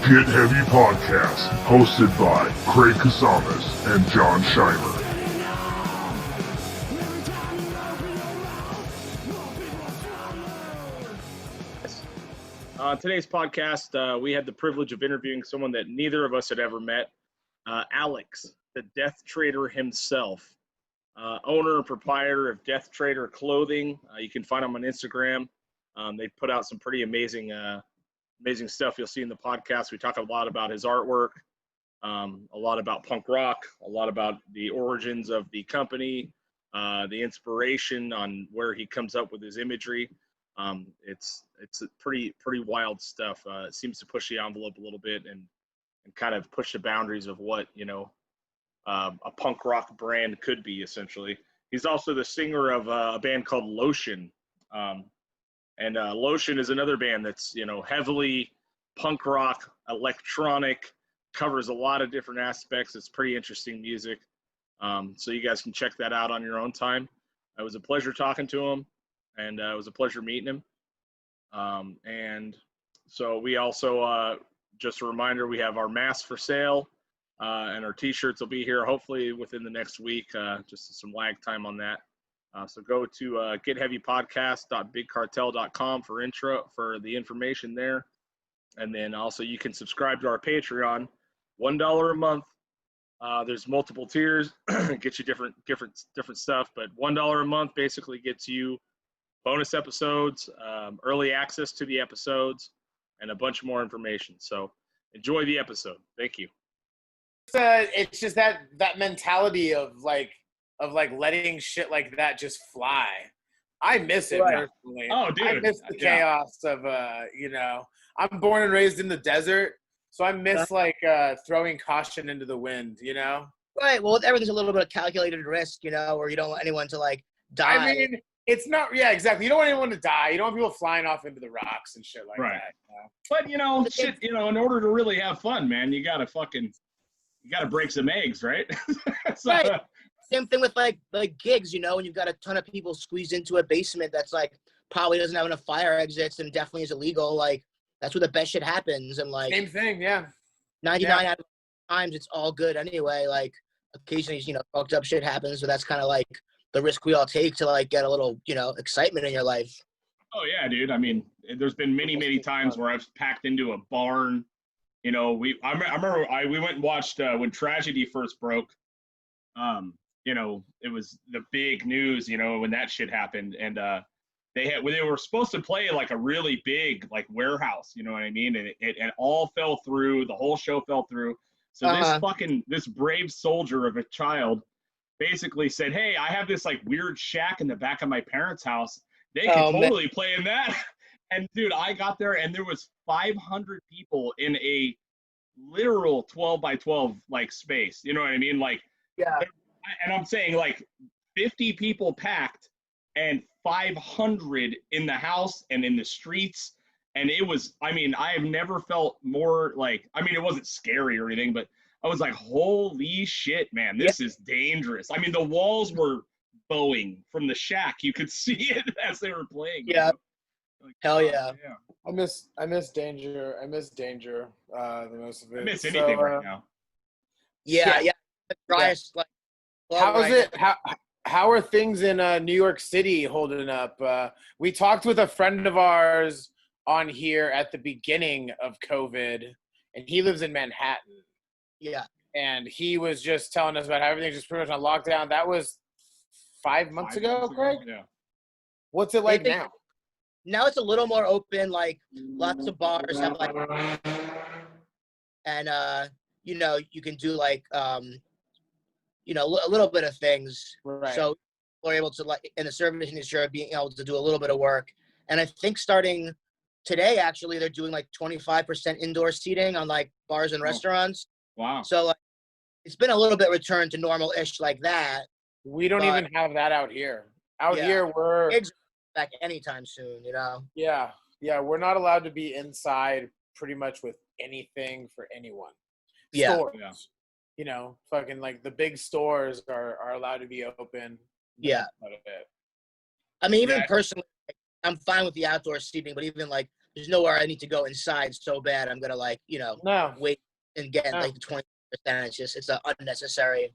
Get Heavy Podcast, hosted by Craig Casamas and John Scheimer. Today's podcast, we had the privilege of interviewing someone that neither of us had ever met, Alex, the Death Traitor himself, owner and proprietor of Death Traitor clothing. You can find him on Instagram. They put out some pretty amazing stuff you'll see in the podcast. We talk a lot about his artwork, a lot about punk rock, a lot about the origins of the company, the inspiration on where he comes up with his imagery. It's a pretty wild stuff. It seems to push the envelope a little bit and kind of push the boundaries of what, a punk rock brand could be, essentially. He's also the singer of a band called L.O.T.I.O.N. And L.O.T.I.O.N is another band that's, heavily punk rock, electronic, covers a lot of different aspects. It's pretty interesting music. So you guys can check that out on your own time. It was a pleasure talking to him, and it was a pleasure meeting him. And so we also, just a reminder, we have our masks for sale, and our t-shirts will be here hopefully within the next week, just some lag time on that. So go to getheavypodcast.bigcartel.com for the information there. And then also you can subscribe to our Patreon, $1 a month. There's multiple tiers, get you different stuff, but $1 a month basically gets you bonus episodes, early access to the episodes, and a bunch more information. So enjoy the episode. Thank you. It's just that mentality of letting shit like that just fly. I miss it personally. Oh, dude. I miss the chaos of I'm born and raised in the desert, so I miss throwing caution into the wind, Right. Well, everything's a little bit of calculated risk, or you don't want anyone to die. I mean, it's not. Yeah, exactly. You don't want anyone to die. You don't want people flying off into the rocks and shit like that. But in order to really have fun, man, you gotta break some eggs, right? Right. Same thing with like gigs, when you've got a ton of people squeezed into a basement that's probably doesn't have enough fire exits and definitely is illegal. That's where the best shit happens. And same thing, yeah. 99 out of times it's all good anyway. Occasionally, fucked up shit happens, so that's kind of the risk we all take to get a little, excitement in your life. Oh yeah, dude. I mean, there's been many times where I've packed into a barn. I remember we went and watched when tragedy first broke. It was the big news, when that shit happened, and they were supposed to play a really big warehouse, you know what I mean? And it all fell through. The whole show fell through. So this brave soldier of a child basically said, "Hey, I have this weird shack in the back of my parents' house. They can totally play in that." And dude, I got there and there was 500 people in a literal 12 by 12 space. You know what I mean? Yeah. And I'm saying 50 people packed and 500 in the house and in the streets. And it was, I have never felt more it wasn't scary or anything, but I was holy shit, man, this is dangerous. The walls were bowing from the shack. You could see it as they were playing. Yeah. Hell yeah. I miss danger. I miss danger. The most of it. I miss anything right now. Yeah. The driest, how is it? How are things in New York City holding up? We talked with a friend of ours on here at the beginning of COVID, and he lives in Manhattan. Yeah. And he was just telling us about how everything's just pretty much on lockdown. That was 5 months ago, Craig? Yeah. What's it like now? Now it's a little more open, lots of bars have and you can do a little bit of things. Right. So we're able to in the service industry being able to do a little bit of work. And I think starting today, actually, they're doing 25% indoor seating on bars and restaurants. Wow. So it's been a little bit returned to normal-ish like that. We don't even have that out here. Here we're back anytime soon, Yeah, we're not allowed to be inside pretty much with anything for anyone. Yeah. Stores, fucking the big stores are allowed to be open. Yeah. Even personally, I'm fine with the outdoor seating, but even there's nowhere I need to go inside so bad. I'm gonna like, you know, No, wait and get no. like the 20%. It's an unnecessary.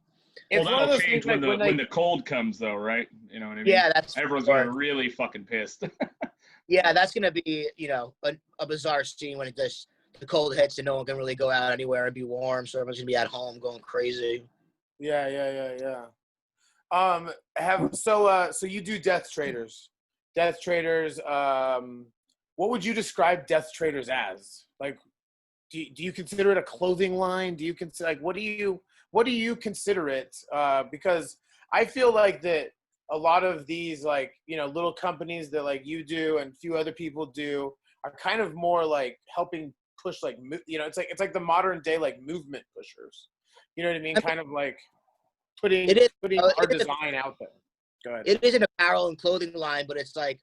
It's Well, one of that'll those change things when like when the cold comes, though, right? You know what I mean? Yeah, that's Everyone's for gonna sure. really fucking pissed. Yeah, that's gonna be, you know, a bizarre scene when it just the cold hits and no one can really go out anywhere and be warm, so everyone's gonna be at home going crazy. Yeah. So you do Death Traders. Death Traders, what would you describe Death Traders as? Like, do you consider it a clothing line? Do you consider, like, what do you consider it? Because I feel like that a lot of these, like, you know, little companies that like you do and a few other people do are kind of more like helping push, like, you know, it's like the modern day like movement pushers. You know what I mean? Kind of like putting It is. our It is. design out there. Go ahead. It is an apparel and clothing line, but it's like,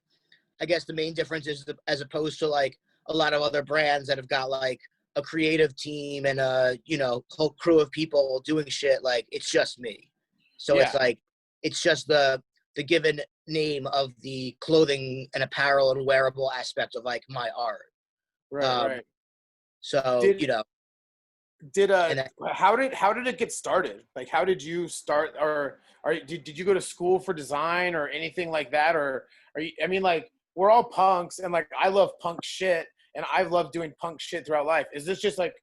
I guess the main difference is as opposed to like a lot of other brands that have got like a creative team and a, you know, whole crew of people doing shit. Like, it's just me. So it's Yeah. like, it's just the given name of the clothing and apparel and wearable aspect of like my art. Right. So, Did you know, did and that, how did it get started? Like, how did you start, or did you go to school for design or anything like that, or are you, I mean, like, we're all punks and like I love punk shit and I've loved doing punk shit throughout life. Is this just like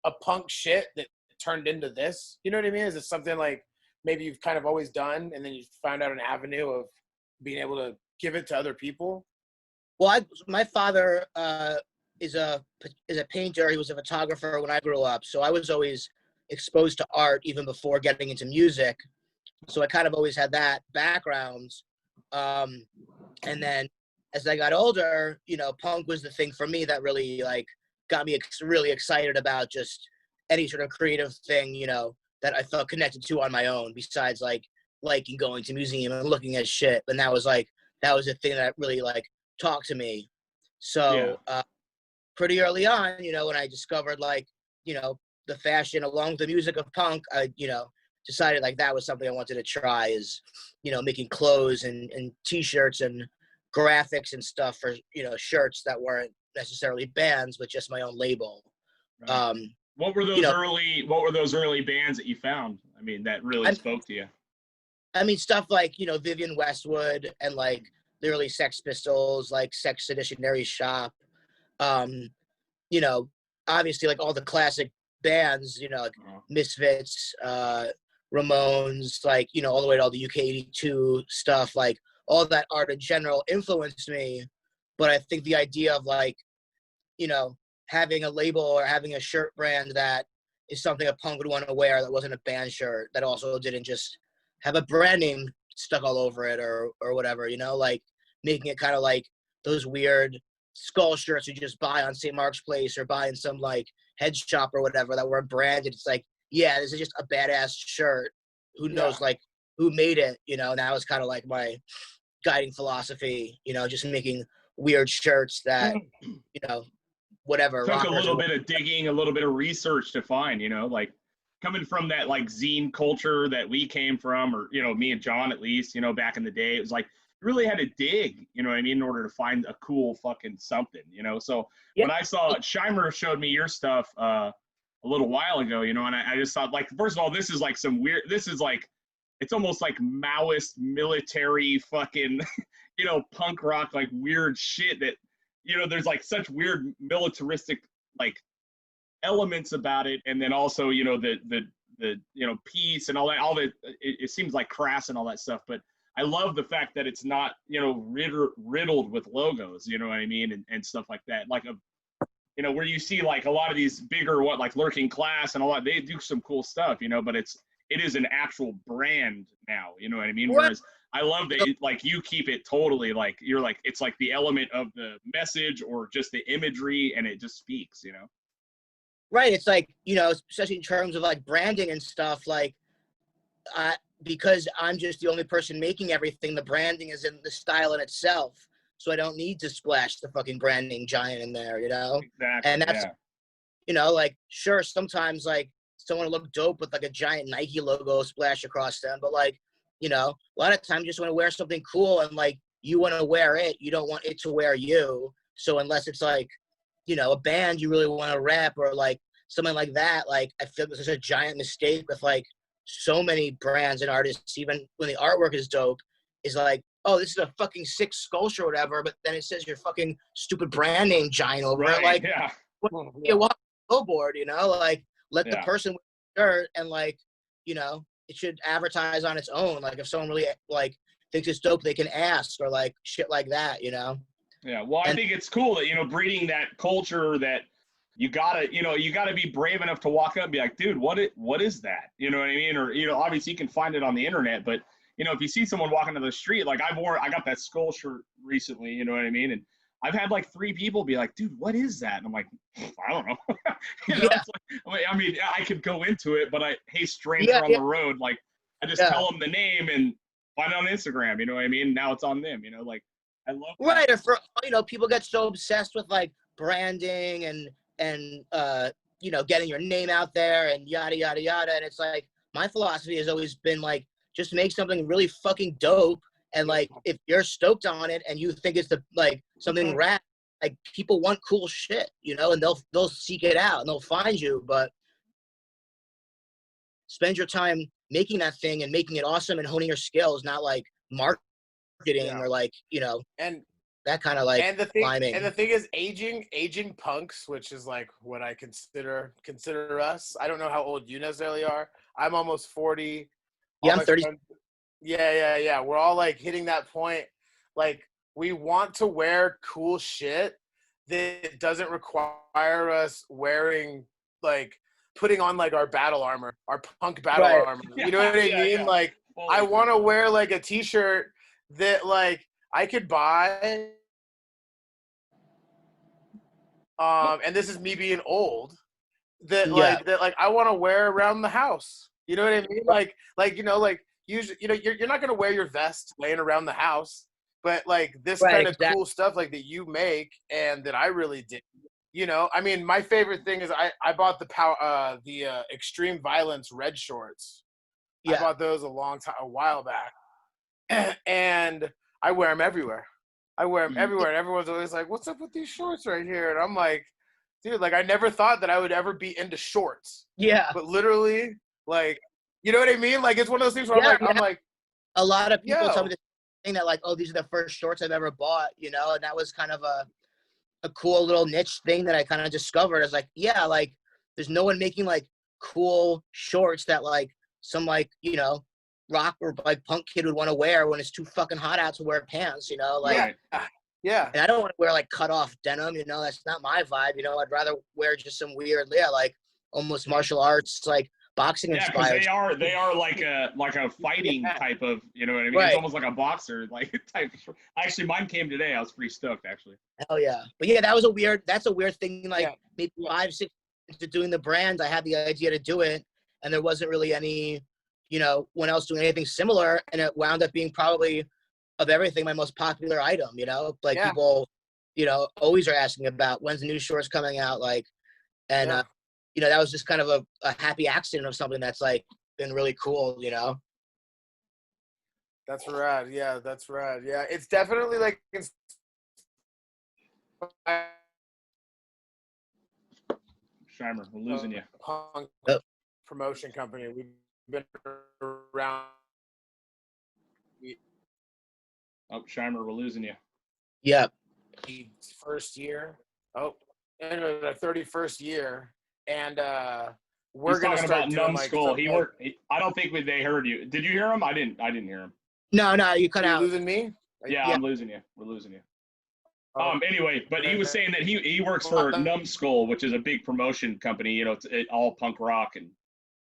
a punk shit that turned into this? You know what I mean? Is it something like maybe you've kind of always done and then you found out an avenue of being able to give it to other people? well, my father is a painter. He was a photographer when I grew up. So I was always exposed to art even before getting into music. So I kind of always had that background. And then as I got older, you know, punk was the thing for me that really like got me really excited about just any sort of creative thing, you know, that I felt connected to on my own, besides like liking going to museum and looking at shit. And that was the thing that really like talked to me. Yeah. So pretty early on, you know, when I discovered like, you know, the fashion along with the music of punk, I, you know, decided like that was something I wanted to try, is, you know, making clothes and t-shirts and graphics and stuff for, you know, shirts that weren't necessarily bands, but just my own label. Right. What were You know, those early bands that you found? I mean, that really spoke to you. I mean, stuff like, you know, Vivian Westwood and like the early Sex Pistols, like Sex Seditionary Shop. You know, obviously like all the classic bands, you know, like Misfits, Ramones, like, you know, all the way to all the UK82 stuff, like all that art in general influenced me. But I think the idea of like, you know, having a label or having a shirt brand that is something a punk would want to wear that wasn't a band shirt, that also didn't just have a brand name stuck all over it or whatever, you know, like making it kind of like those weird skull shirts you just buy on St. Mark's Place or buy in some like head shop or whatever that weren't branded. It's like, yeah, this is just a badass shirt. Who knows, like, who made it, you know? And that was kind of like my guiding philosophy, you know, just making weird shirts that, you know, whatever. Took a little or, bit of digging, a little bit of research to find, you know, like coming from that like zine culture that we came from, or, you know, me and John at least, you know, back in the day, it was like you really had to dig, you know what I mean, in order to find a cool fucking something, you know. So yeah. when I saw Scheimer showed me your stuff a little while ago, you know, and I just thought, like, first of all, this is like this is like, it's almost like Maoist military fucking, you know, punk rock, like weird shit that, you know, there's like such weird militaristic like elements about it, and then also, you know, the you know, peace and all that it seems like crass and all that stuff, but I love the fact that it's not, you know, riddled with logos, you know what I mean, and stuff like that, like you know, where you see like a lot of these bigger like Lurking Class and all that, they do some cool stuff, you know, but it is an actual brand now, you know what I mean? Whereas I love that like you keep it totally like, you're like, it's like the element of the message or just the imagery, and it just speaks, you know? Right. It's like, you know, especially in terms of like branding and stuff, like, because I'm just the only person making everything, the branding is in the style in itself. So I don't need to splash the fucking branding giant in there, you know? Exactly. And that's, you know, like, sure, sometimes like someone will look dope with like a giant Nike logo splash across them, but like, you know, a lot of times you just want to wear something cool and like you want to wear it, you don't want it to wear you. So unless it's like you know, a band you really want to rep or like something like that. Like, I feel this is a giant mistake with like so many brands and artists, even when the artwork is dope, is like, oh, this is a fucking sick sculpture or whatever, but then it says your fucking stupid brand name giant over it. Like, Yeah. you walk billboard, you know, like let the Yeah. person with the shirt and like, you know, it should advertise on its own. Like if someone really like thinks it's dope, they can ask or like shit like that, you know? Yeah. Well, I think it's cool that, you know, breeding that culture that you gotta be brave enough to walk up and be like, dude, what is that? You know what I mean? Or, you know, obviously you can find it on the internet, but you know, if you see someone walking down the street, like I got that skull shirt recently, you know what I mean? And I've had like 3 people be like, dude, what is that? And I'm like, I don't know. You know, Yeah. it's like, I mean, I could go into it, but hey, stranger on the road, like I just tell them the name and find it on Instagram, you know what I mean? Now it's on them, you know, like I love that. Right. Or for, you know, people get so obsessed with like branding and you know, getting your name out there and yada, yada, yada. And it's like, my philosophy has always been like, just make something really fucking dope. And like, if you're stoked on it and you think it's like something rad, like people want cool shit, you know, and they'll seek it out and they'll find you, but spend your time making that thing and making it awesome and honing your skills, not like marketing or like, you know, and that kind of like climbing. And the thing is, aging punks, which is like what I consider us. I don't know how old you necessarily are. I'm almost 40. Yeah, I'm 30. Yeah. We're all like hitting that point. Like we want to wear cool shit that doesn't require us wearing like putting on like our battle armor, our punk battle armor. You know what I mean? Yeah. Like I want to wear like a t-shirt that like I could buy. And this is me being old. That I want to wear around the house. You know what I mean? Like you know, like usually, you know, you're not gonna wear your vest laying around the house, but like this kind of cool stuff like that you make and that I really did. You know, I mean, my favorite thing is I bought the Extreme Violence red shorts. I bought those a while back, and I wear them everywhere. And everyone's always like, "What's up with these shorts right here?" And I'm like, "Dude, like I never thought that I would ever be into shorts." Yeah. But literally, like, you know what I mean? Like it's one of those things where I'm like, a lot of people tell me the thing that like, oh, these are the first shorts I've ever bought, you know, and that was kind of a cool little niche thing that I kind of discovered. I was like, yeah, like there's no one making like cool shorts that like some like, you know, rock or like punk kid would want to wear when it's too fucking hot out to wear pants, you know, like yeah. And I don't want to wear like cut off denim, you know, that's not my vibe, you know. I'd rather wear just some weird, like almost martial arts, like boxing inspired. Yeah, because they are like a fighting type of, you know what I mean? It's almost like a boxer like type. Actually, mine came today. I was pretty stoked actually. Hell yeah. But yeah, that's a weird thing. Like maybe 5-6 into doing the brand, I had the idea to do it, and there wasn't really any, you know, one else doing anything similar, and it wound up being probably of everything my most popular item, you know, like people, you know, always are asking about when's the new shorts coming out, like, and you know, that was just kind of a happy accident of something that's like been really cool, you know. That's rad. Yeah, that's rad. Yeah, it's definitely like Shimer, we're losing you. Punk promotion company. We've been around. Oh, Shimer, we're losing you. Yeah. First year. Oh, and the 31st year, and we're gonna talking start about doing Numbskull. I don't think they heard you. Did you hear him? I didn't hear him. No, you cut out. Losing me? Yeah, I'm losing you. We're losing you. Anyway, but he was saying that he works for Numbskull, which is a big promotion company. You know, it's all punk rock, and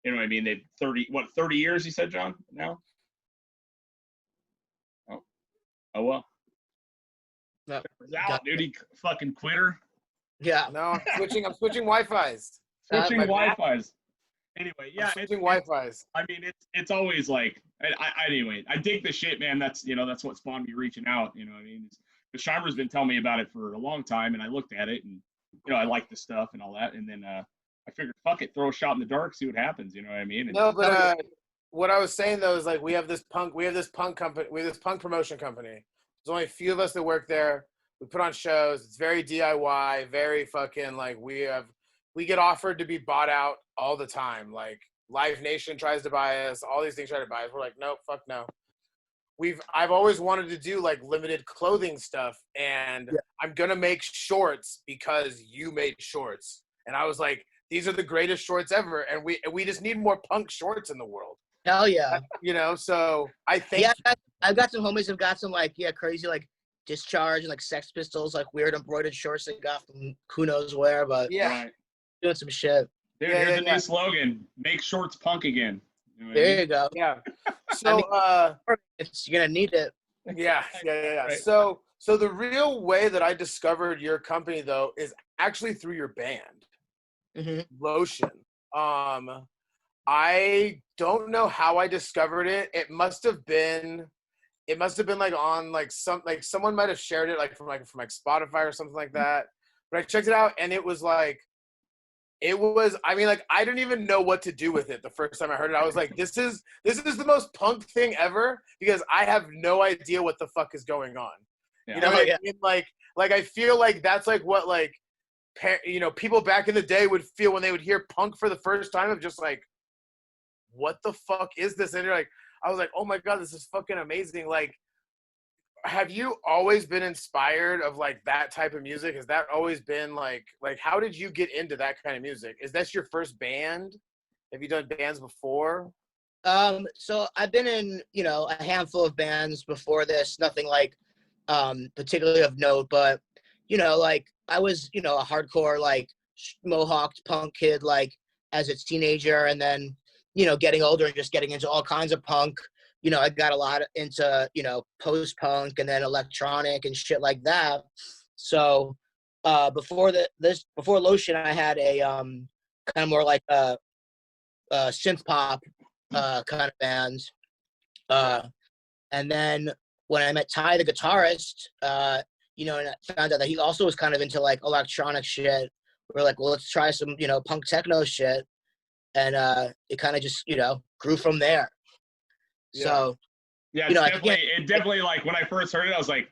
you know what I mean. They've 30 years. He said, John. Now. Oh well. No, out, dude. He fucking quitter. Yeah. No, I'm switching Wi-Fi's. Switching Wi-Fi's. Anyway, yeah. Switching Wi-Fi's. I mean, it's always like, anyway, I dig the shit, man. That's what spawned me reaching out. You know what I mean? Because Shimer's been telling me about it for a long time, and I looked at it, and you know, I like the stuff and all that, and then I figured, fuck it, throw a shot in the dark, see what happens. You know what I mean? And, no, but what I was saying though is like we have this punk promotion company. There's only a few of us that work there. We put on shows. It's very DIY, very fucking like we get offered to be bought out all the time. Like Live Nation tries to buy us. All these things try to buy us. We're like, nope, fuck no. I've always wanted to do like limited clothing stuff, and I'm gonna make shorts because you made shorts. And I was like, these are the greatest shorts ever, and we just need more punk shorts in the world. Hell yeah. You know, so I think I've got some homies who've got some like crazy like Discharge and like Sex Pistols, like weird embroidered shorts they got from who knows where, but doing some shit. Dude, here's the new slogan: make shorts punk again. You know there you go. Yeah. So you're gonna need it. Yeah. Right. So the real way that I discovered your company though is actually through your band, L.O.T.I.O.N. I don't know how I discovered it. It must have been like on like someone might have shared it like from Spotify or something like that. But I checked it out and it was I mean, like, I didn't even know what to do with it the first time I heard it. I was like, this is the most punk thing ever because I have no idea what the fuck is going on. Yeah. You know what I mean? Like I feel like that's like what like, you know, people back in the day would feel when they would hear punk for the first time of just like, what the fuck is this? And you're like, I was like, oh my God, this is fucking amazing. Like, have you always been inspired of like that type of music? Has that always been like how did you get into that kind of music? Is that your first band? Have you done bands before? So I've been in, you know, a handful of bands before this, nothing like particularly of note, but you know, like I was, you know, a hardcore like mohawked punk kid like as a teenager, and then, you know, getting older and just getting into all kinds of punk. You know, I got a lot into, you know, post-punk and then electronic and shit like that. So before L.O.T.I.O.N, I had a kind of more like a synth pop kind of bands. And then when I met Ty, the guitarist, you know, and I found out that he also was kind of into like electronic shit. We were like, well, let's try some, you know, punk techno shit. And it kind of just, you know, grew from there. Yeah. So, yeah, you know, it definitely like when I first heard it, I was like,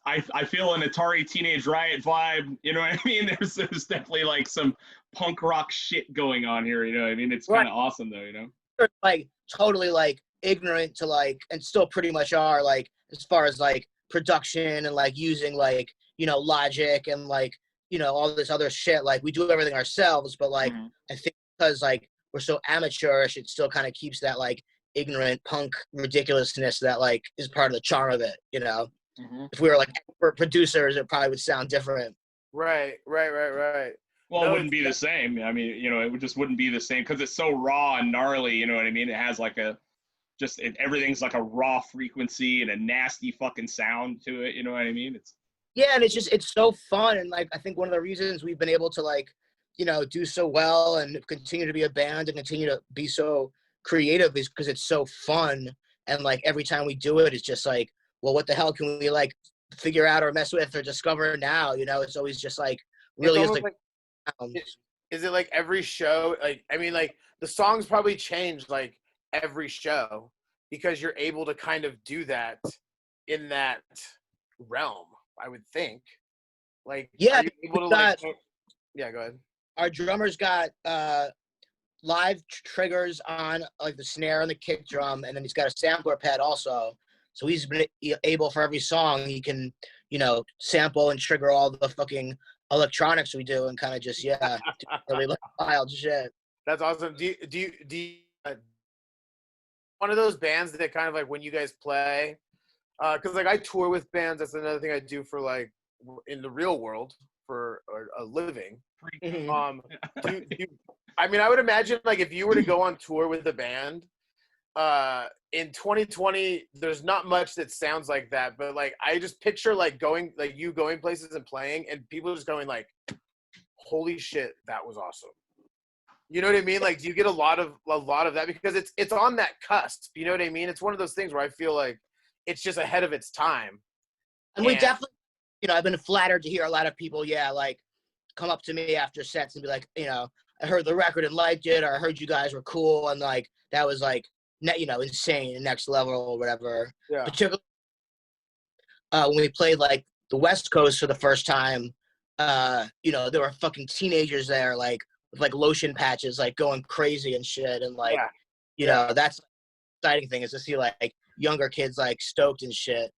I feel an Atari Teenage Riot vibe. You know what I mean? There's definitely like some punk rock shit going on here. You know what I mean? It's kind of awesome though. You know, like totally like ignorant to like, and still pretty much are like as far as like production and like using like, you know, Logic and like, you know, all this other shit. Like we do everything ourselves, but like I think because like we're so amateurish, it still kind of keeps that like ignorant punk ridiculousness that like is part of the charm of it, you know. If we were like expert producers, it probably would sound different. Right. Well, it wouldn't be the same. I mean, you know, it just wouldn't be the same because it's so raw and gnarly. You know what I mean? It has like everything's like a raw frequency and a nasty fucking sound to it. You know what I mean? And it's so fun, and like I think one of the reasons we've been able to like, you know, do so well and continue to be a band and continue to be so creative is because it's so fun. And like every time we do it, it's just like, well, what the hell can we like figure out or mess with or discover now? You know, it's always just like really is like is it like every show? Like, I mean, like the songs probably change like every show because you're able to kind of do that in that realm, I would think. Like, yeah, are you able to yeah, go ahead. Our drummer's got live triggers on like the snare and the kick drum, and then he's got a sampler pad also. So he's been able for every song he can, you know, sample and trigger all the fucking electronics we do and kind of just really wild shit. That's awesome. Do you one of those bands that kind of like when you guys play? Because like I tour with bands. That's another thing I do for like in the real world for a living. I mean, I would imagine like if you were to go on tour with a band, in 2020, there's not much that sounds like that. But like, I just picture like you going places and playing, and people just going like, "Holy shit, that was awesome." You know what I mean? Like, do you get a lot of that because it's on that cusp? You know what I mean? It's one of those things where I feel like it's just ahead of its time. And we definitely, you know, I've been flattered to hear a lot of people, like, come up to me after sets and be like, you know, I heard the record and liked it, or I heard you guys were cool, and like that was like, you know, insane, next level or whatever. Yeah. Particularly when we played like the West Coast for the first time, you know, there were fucking teenagers there, like with like lotion patches, like going crazy and shit, and like, you know, that's the exciting thing is to see like younger kids like stoked and shit.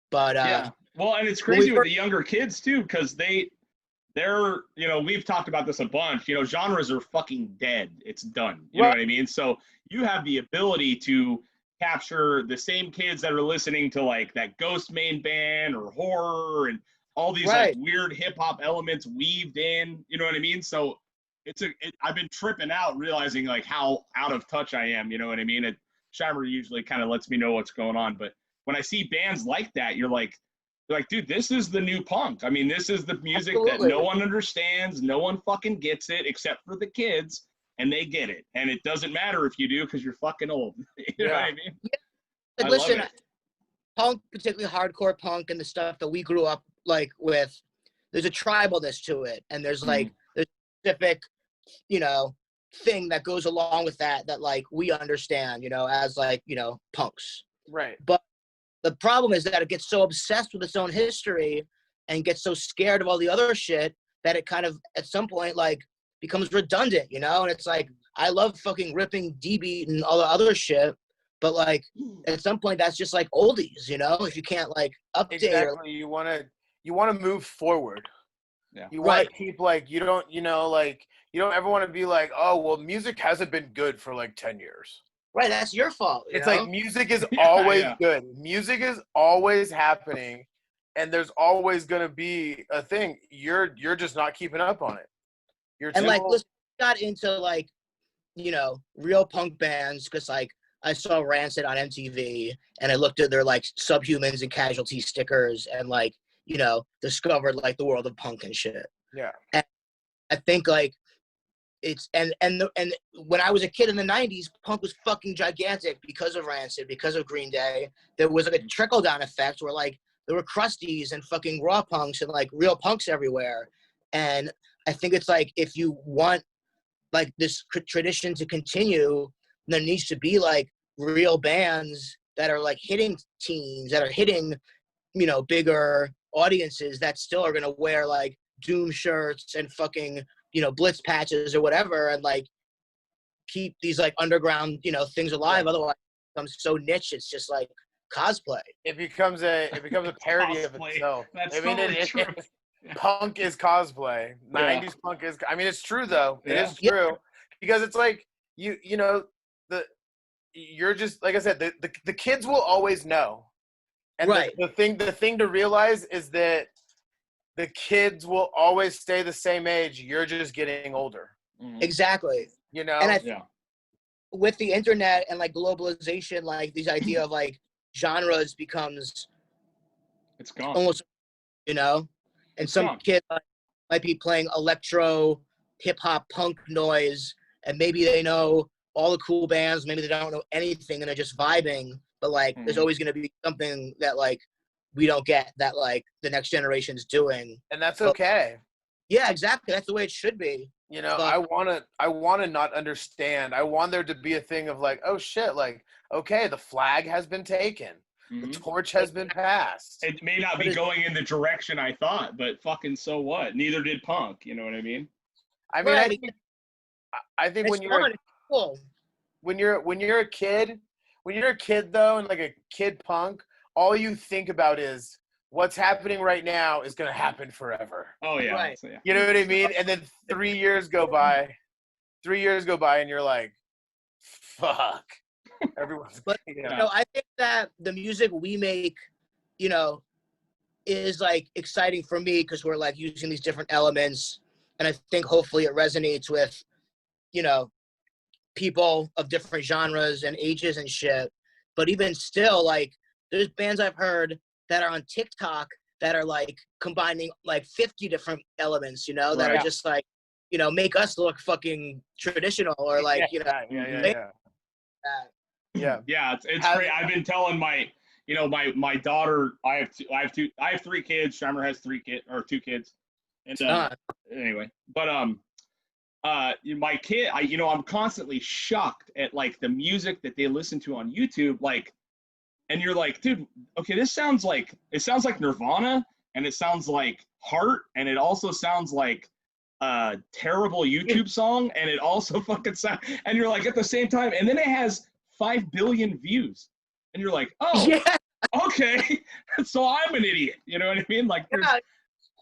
But Yeah. Well, and it's crazy with the younger kids too, because they're, you know, we've talked about this a bunch, you know, genres are fucking dead. It's done. You know what I mean? So you have the ability to capture the same kids that are listening to like that ghost main band or horror and all these like weird hip hop elements weaved in, you know what I mean? So I've been tripping out realizing like how out of touch I am, you know what I mean? Shimer usually kind of lets me know what's going on, but when I see bands like that, you're like, dude, this is the new punk. I mean, this is the music that no one understands. No one fucking gets it except for the kids, and they get it. And it doesn't matter if you do because you're fucking old. You know what I mean? Yeah. Like, listen, punk, particularly hardcore punk and the stuff that we grew up like with, there's a tribalness to it. And there's like there's a specific, you know, thing that goes along with that like we understand, you know, as like, you know, punks. Right. But the problem is that it gets so obsessed with its own history and gets so scared of all the other shit that it kind of, at some point, like, becomes redundant, you know? And it's like, I love fucking ripping D-Beat and all the other shit, but, like, at some point, that's just, like, oldies, you know? If you can't, like, update. Exactly. You want to move forward. Yeah. You want to keep, like, you don't, you know, like, you don't ever want to be like, oh, well, music hasn't been good for, like, 10 years. Right, that's your fault. It's like music is always good. Music is always happening, and there's always gonna be a thing. You're just not keeping up on it. Like, listen, I got into like, you know, real punk bands because like I saw Rancid on MTV, and I looked at their like Subhumans and Casualty stickers, and like, you know, discovered like the world of punk and shit. Yeah, and I think like. It's and when I was a kid in the 90s, punk was fucking gigantic because of Rancid, because of Green Day. There was like a trickle down effect where like there were crusties and fucking raw punks and like real punks everywhere. And I think it's like if you want like this tradition to continue, there needs to be like real bands that are like hitting teens, that are hitting, you know, bigger audiences that still are gonna wear like Doom shirts and fucking, you know, Blitz patches or whatever, and like keep these like underground, you know, things alive. Otherwise it becomes so niche, it's just like cosplay. It becomes a parody of itself. I mean, punk is cosplay. 90s punk is, I mean, it's true though. It is true. Because it's like you know, you're just like I said, the kids will always know. And the thing to realize is that the kids will always stay the same age. You're just getting older. Exactly. You know? And I think with the internet and like globalization, like this idea of like genres becomes it's gone. Almost, you know? And some kid might be playing electro, hip hop, punk noise, and maybe they know all the cool bands, maybe they don't know anything and they're just vibing, but like there's always gonna be something that like we don't get that like the next generation's doing, and that's okay. Yeah, exactly. That's the way it should be. You know, I wanna not understand. I want there to be a thing of like, oh shit, like okay, the flag has been taken, the torch has been passed. It may not be going in the direction I thought, but fucking so what? Neither did punk. You know what I mean? I mean, I think when you're cool. when you're a kid though, and like a kid punk, all you think about is what's happening right now is going to happen forever. Oh yeah. Right. You know what I mean? And then 3 years go by and you're like, fuck. Everyone's but you know, I think that the music we make, you know, is like exciting for me because we're like using these different elements, and I think hopefully it resonates with, you know, people of different genres and ages and shit. But even still, like there's bands I've heard that are on TikTok that are like combining like 50 different elements, you know, that are just like, you know, make us look fucking traditional or like, you know. Yeah, it's great. I've been telling my daughter, I have 3 kids. Shimer has 2 kids. And anyway, but my kid, I'm constantly shocked at like the music that they listen to on YouTube, like, and you're like, dude, okay, it sounds like Nirvana, and it sounds like Heart, and it also sounds like a terrible YouTube song, and it also fucking sounds, and you're like at the same time, and then it has 5 billion views, and you're like, oh, Yeah. okay, so I'm an idiot. You know what I mean? Like, there's,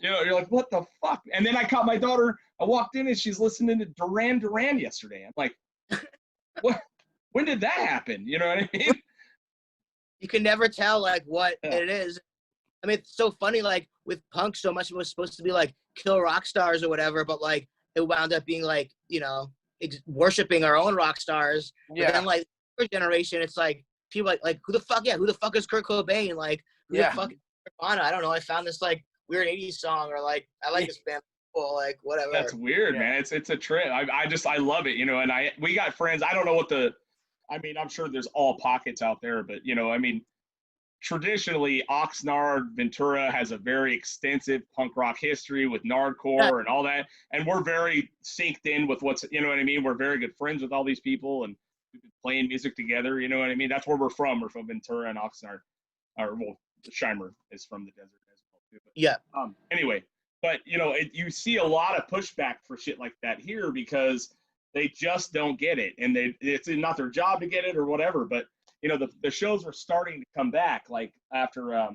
you're like, what the fuck? And then I caught my daughter. I walked in and she's listening to Duran Duran yesterday. I'm like, what? When did that happen? You know what I mean? You can never tell like what it is. I mean, it's so funny. Like with punk, so much of it was supposed to be like kill rock stars or whatever, but like it wound up being like, you know, worshiping our own rock stars. Yeah. But then like first generation, it's like people like who the fuck is Kurt Cobain? Like who the fuck is Nirvana? I don't know. I found this like weird 80s song, or like I like this band, like whatever. That's weird, man. It's a trip. I love it, you know. And we got friends. I don't know what I mean, I'm sure there's all pockets out there, but you know, I mean, traditionally Oxnard, Ventura has a very extensive punk rock history with Nardcore and all that, and we're very synced in with what's, you know what I mean. We're very good friends with all these people, and we've been playing music together. You know what I mean? That's where we're from. We're from Ventura and Oxnard, or well, Shimer is from the desert as well too. But, anyway, but you know, you see a lot of pushback for shit like that here because they just don't get it, and it's not their job to get it or whatever. But you know, the shows are starting to come back. Like after, I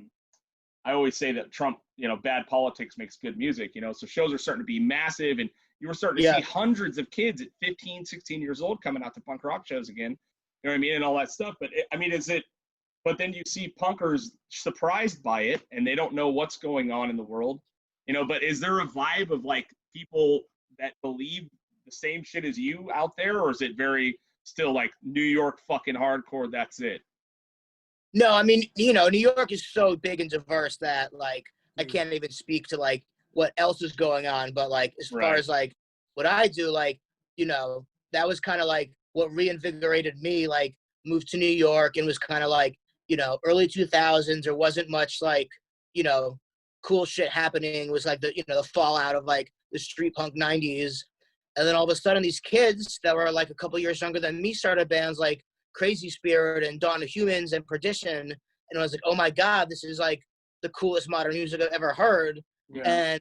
always say that Trump, you know, bad politics makes good music, you know, so shows are starting to be massive, and you were starting to see hundreds of kids at 15, 16 years old coming out to punk rock shows again, you know what I mean, and all that stuff. But I mean, but then you see punkers surprised by it, and they don't know what's going on in the world, you know, but is there a vibe of like people that believe the same shit as you out there, or is it very still like New York fucking hardcore, that's it? No, I mean, you know, New York is so big and diverse that like I can't even speak to like what else is going on. But like as far as like what I do, like, you know, that was kind of like what reinvigorated me, like moved to New York and was kind of like, you know, early 2000s, there wasn't much like, you know, cool shit happening. It was like the, you know, the fallout of like the street punk 90s. And then all of a sudden these kids that were like a couple years younger than me started bands like Crazy Spirit and Dawn of Humans and Perdition. And I was like, oh my God, this is like the coolest modern music I've ever heard. And,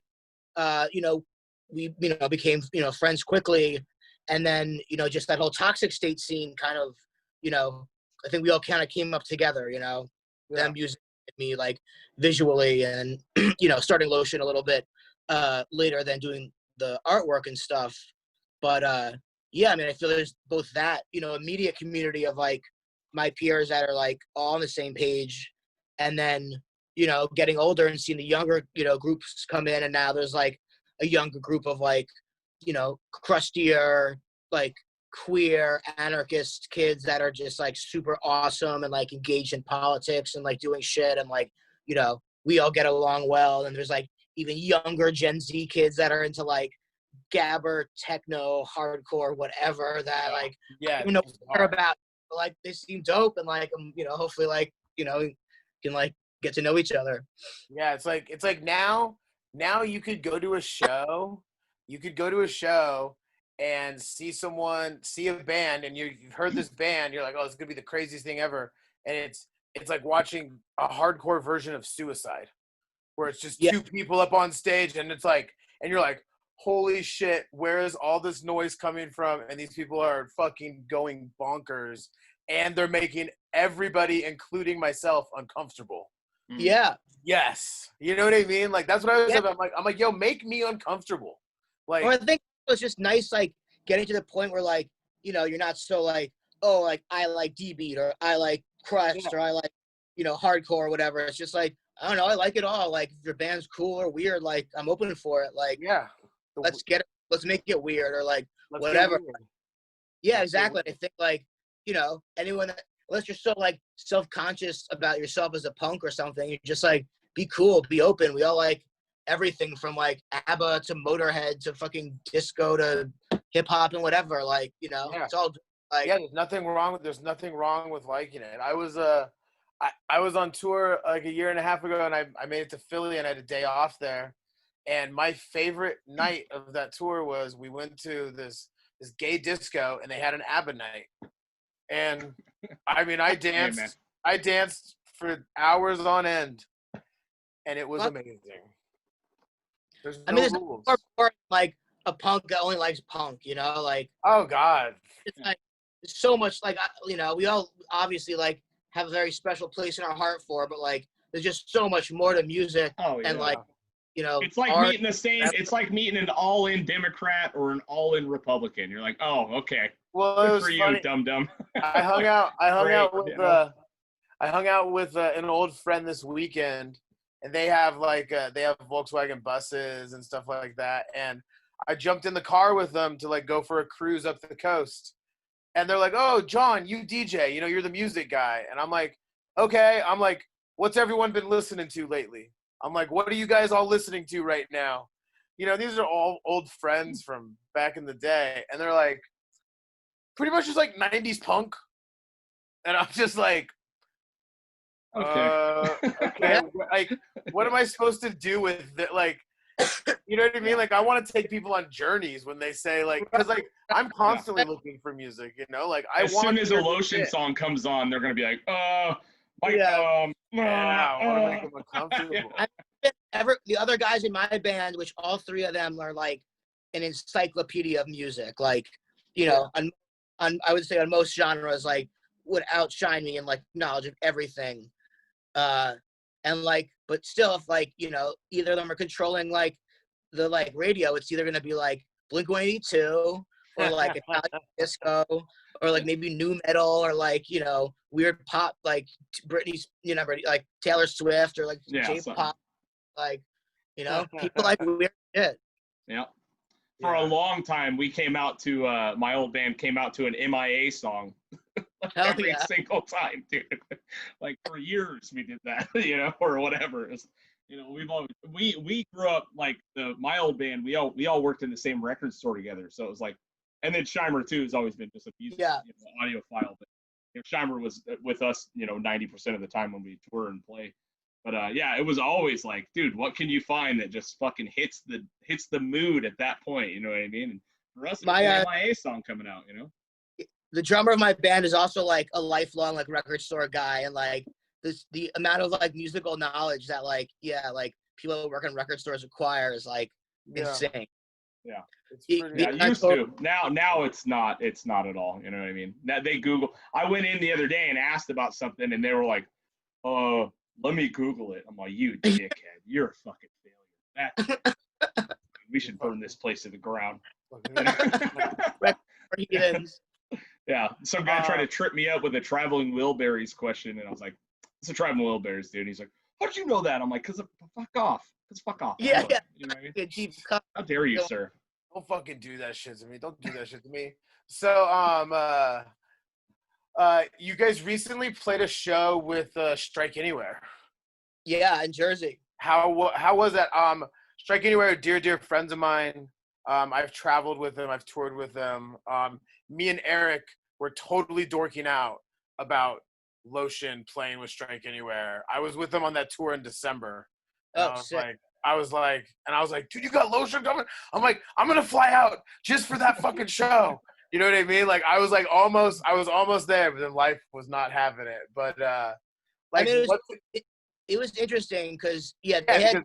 you know, we, you know, became, you know, friends quickly. And then, you know, just that whole Toxic State scene kind of, you know, I think we all kind of came up together, you know, them using me like visually and, you know, starting Lotion a little bit later than doing the artwork and stuff. But yeah, I mean, I feel there's both that, you know, immediate community of like my peers that are like all on the same page, and then, you know, getting older and seeing the younger, you know, groups come in, and now there's like a younger group of like, you know, crustier, like queer anarchist kids that are just like super awesome and like engaged in politics and like doing shit, and like, you know, we all get along well. And there's like even younger Gen Z kids that are into like gabber, techno, hardcore, whatever that like you know care about, but like they seem dope, and like you know, hopefully like, you know, can like get to know each other. Yeah, it's like now you could go to a show, and see a band, and you've heard this band, you're like, oh, it's gonna be the craziest thing ever, and it's like watching a hardcore version of Suicide, where it's just two people up on stage, and it's like, and you're like, holy shit, where is all this noise coming from? And these people are fucking going bonkers, and they're making everybody, including myself, uncomfortable. Yeah. Yes. You know what I mean? Like, that's what I was saying. I'm like, yo, make me uncomfortable. Like, or I think it was just nice, like getting to the point where like, you know, you're not so like, oh, like I like D-Beat, or I like Crust, or I like, you know, hardcore or whatever. It's just like, I don't know, I like it all. Like if your band's cool or weird, like I'm open for it. Like, let's make it weird, or like whatever. Yeah, exactly. I think like, you know, anyone that, unless you're so like self-conscious about yourself as a punk or something, you just like be cool, be open. We all like everything from like ABBA to Motorhead to fucking disco to hip hop and whatever. Like, you know, it's all like, there's nothing wrong with liking it. I was on tour like a year and a half ago, and I made it to Philly, and I had a day off there. And my favorite night of that tour was we went to this gay disco, and they had an ABBA night. And I mean, I danced for hours on end. and it was What? amazing. There's I no mean, there's rules. more like a punk that only likes punk, you know, like Oh God. it's like there's so much like you know, we all obviously like have a very special place in our heart for, but like there's just so much more to music Oh yeah. and like you know, It's like art. meeting it's like meeting an all-in Democrat or an all-in Republican. You're like, oh, okay. Well, it Good was for you, funny. dum dum. I hung out Great, with you know? I hung out with an old friend this weekend, and they have they have Volkswagen buses and stuff like that. And I jumped in the car with them to like go for a cruise up the coast. And they're like, "Oh, John, you DJ, you know, you're the music guy." And I'm like, "Okay." I'm like, "What's everyone been listening to lately?" I'm like, "What are you guys all listening to right now?" You know, these are all old friends from back in the day, and they're like, pretty much just like 90s punk. And I'm just like, Okay. okay, like, what am I supposed to do with it? Like, you know what I mean? Like, I want to take people on journeys when they say, like, because, like, I'm constantly looking for music, you know? Like, I As want soon to as a hear new Lotion shit. song comes on, they're gonna be like, like, Yeah. Yeah, I want to make them uncomfortable. The other guys in my band, which all three of them are like an encyclopedia of music, like you know, on I would say on most genres, like would outshine me in like knowledge of everything. And like, but still, if like you know, either of them are controlling like the like radio, it's either gonna be like Blink-182 or like Italian disco or like maybe new metal or like you know weird pop like Britney's you know like Taylor Swift or like J-pop like you know people like weird shit. Yeah. For a long time, we came out to my old band came out to an MIA song every single time, dude. Like for years we did that, you know, or whatever. It's, you know, we grew up like my old band. We all worked in the same record store together, so it was like, and then Shimer too has always been just a music you know, audiophile, but you know, Shimer was with us, you know, 90% of the time when we tour and play. But yeah, it was always like, dude, what can you find that just fucking hits the mood at that point? You know what I mean? And for us, it was an MIA song coming out, you know. The drummer of my band is also like a lifelong like record store guy, and like the amount of like musical knowledge that like like people who work in record stores acquire is like insane. Yeah. It's used to. Now it's not at all. You know what I mean? Now they Google. I went in the other day and asked about something, and they were like, let me Google it. I'm like, you dickhead. You're a fucking failure. We should burn this place to the ground. Yeah. Some guy tried to trip me up with a traveling Wilburys question, and I was like, it's a traveling Wilburys, dude. And he's like, how'd you know that? I'm like, fuck off. Fuck off. Yeah. You know what I mean? How dare you, sir? Don't fucking do that shit to me. Don't do that shit to me. So, you guys recently played a show with Strike Anywhere. Yeah, in Jersey. How was that? Strike Anywhere, dear friends of mine. I've traveled with them. I've toured with them. Me and Eric were totally dorking out about Lotion playing with Strike Anywhere. I was with them on that tour in December. And I was like, dude, you got Lotion coming? I'm like, I'm gonna fly out just for that fucking show. You know what I mean? Like I was almost there, but then life was not having it. But like, I mean, it was interesting because they had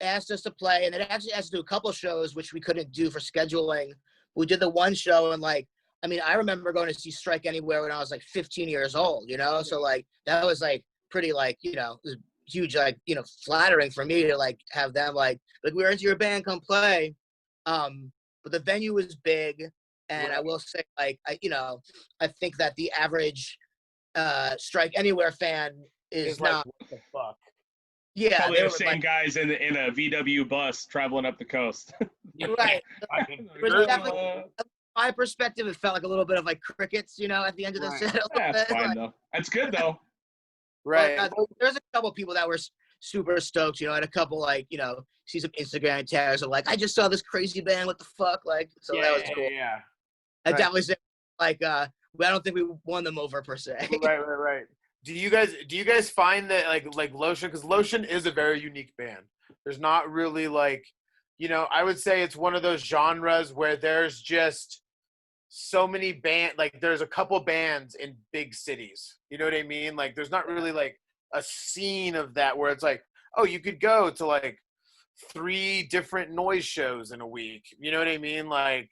asked us to play, and they actually asked us to do a couple shows, which we couldn't do for scheduling. We did the one show, and like, I mean, I remember going to see Strike Anywhere when I was like 15 years old, you know? So like, that was like pretty like, you know, it was huge, like, you know, flattering for me to like have them like we're into your band, come play. But the venue was big, and I will say like, I think that the average Strike Anywhere fan is not. Like, what the fuck? Yeah, probably the same guys in a VW bus traveling up the coast. Right. My perspective, it felt like a little bit of like crickets, you know, at the end of the set. That's fine though. That's good though. Right. There's a couple people that were super stoked, you know, and a couple like, you know, see some Instagram tags of like, I just saw this crazy band, what the fuck, like, so that was cool. Yeah. I definitely say like, I don't think we won them over per se. Right. Do you guys find that like Lotion, because Lotion is a very unique band. There's not really like, you know, I would say it's one of those genres where there's just so many like there's a couple bands in big cities. You know what I mean? Like there's not really like a scene of that where it's like, oh, you could go to like 3 different noise shows in a week. You know what I mean? Like,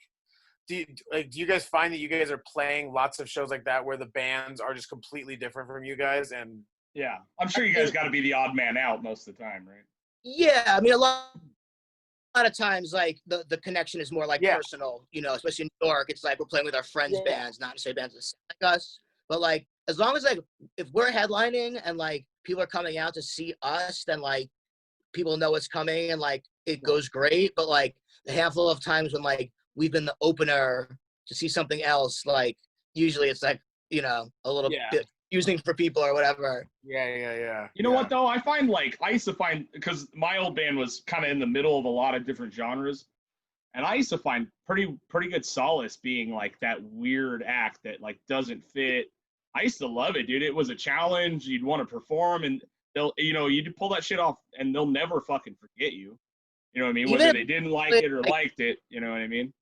do you guys find that you guys are playing lots of shows like that where the bands are just completely different from you guys? And yeah, I'm sure you guys got to be the odd man out most of the time, right? Yeah, I mean, a lot of times, like the connection is more like personal, you know, especially in New York. It's like we're playing with our friends' bands, not necessarily bands that sound like us. But like, as long as like if we're headlining and like people are coming out to see us, then like people know it's coming and like it goes great. But like the handful of times when like we've been the opener to see something else, like usually it's like, you know, a little bit confusing for people or whatever. Yeah. You know what though? I used to find, because my old band was kind of in the middle of a lot of different genres, and I used to find pretty good solace being like that weird act that like doesn't fit. I used to love it, dude. It was a challenge. You'd want to perform, and they'll, you know, you'd pull that shit off, and they'll never fucking forget you. You know what I mean? Whether they didn't like it or liked it, you know what I mean?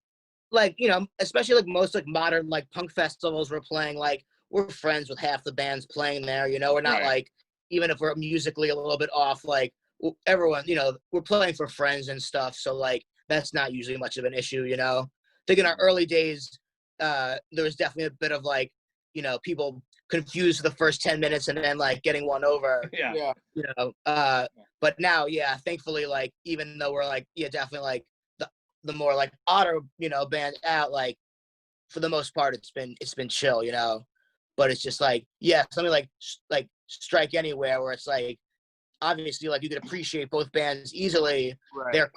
Like, you know, especially like most like modern like punk festivals we're playing, like we're friends with half the bands playing there, you know. We're not like, even if we're musically a little bit off, like everyone, you know, we're playing for friends and stuff, so like that's not usually much of an issue, you know. I think in our early days there was definitely a bit of like, you know, people confused the first 10 minutes and then like getting one over. Yeah. You know, but now, thankfully, like even though we're like, definitely like the more like odder, you know, band out, like for the most part it's been chill, you know. But it's just like, something like Strike Anywhere, where it's like obviously like you could appreciate both bands easily. They're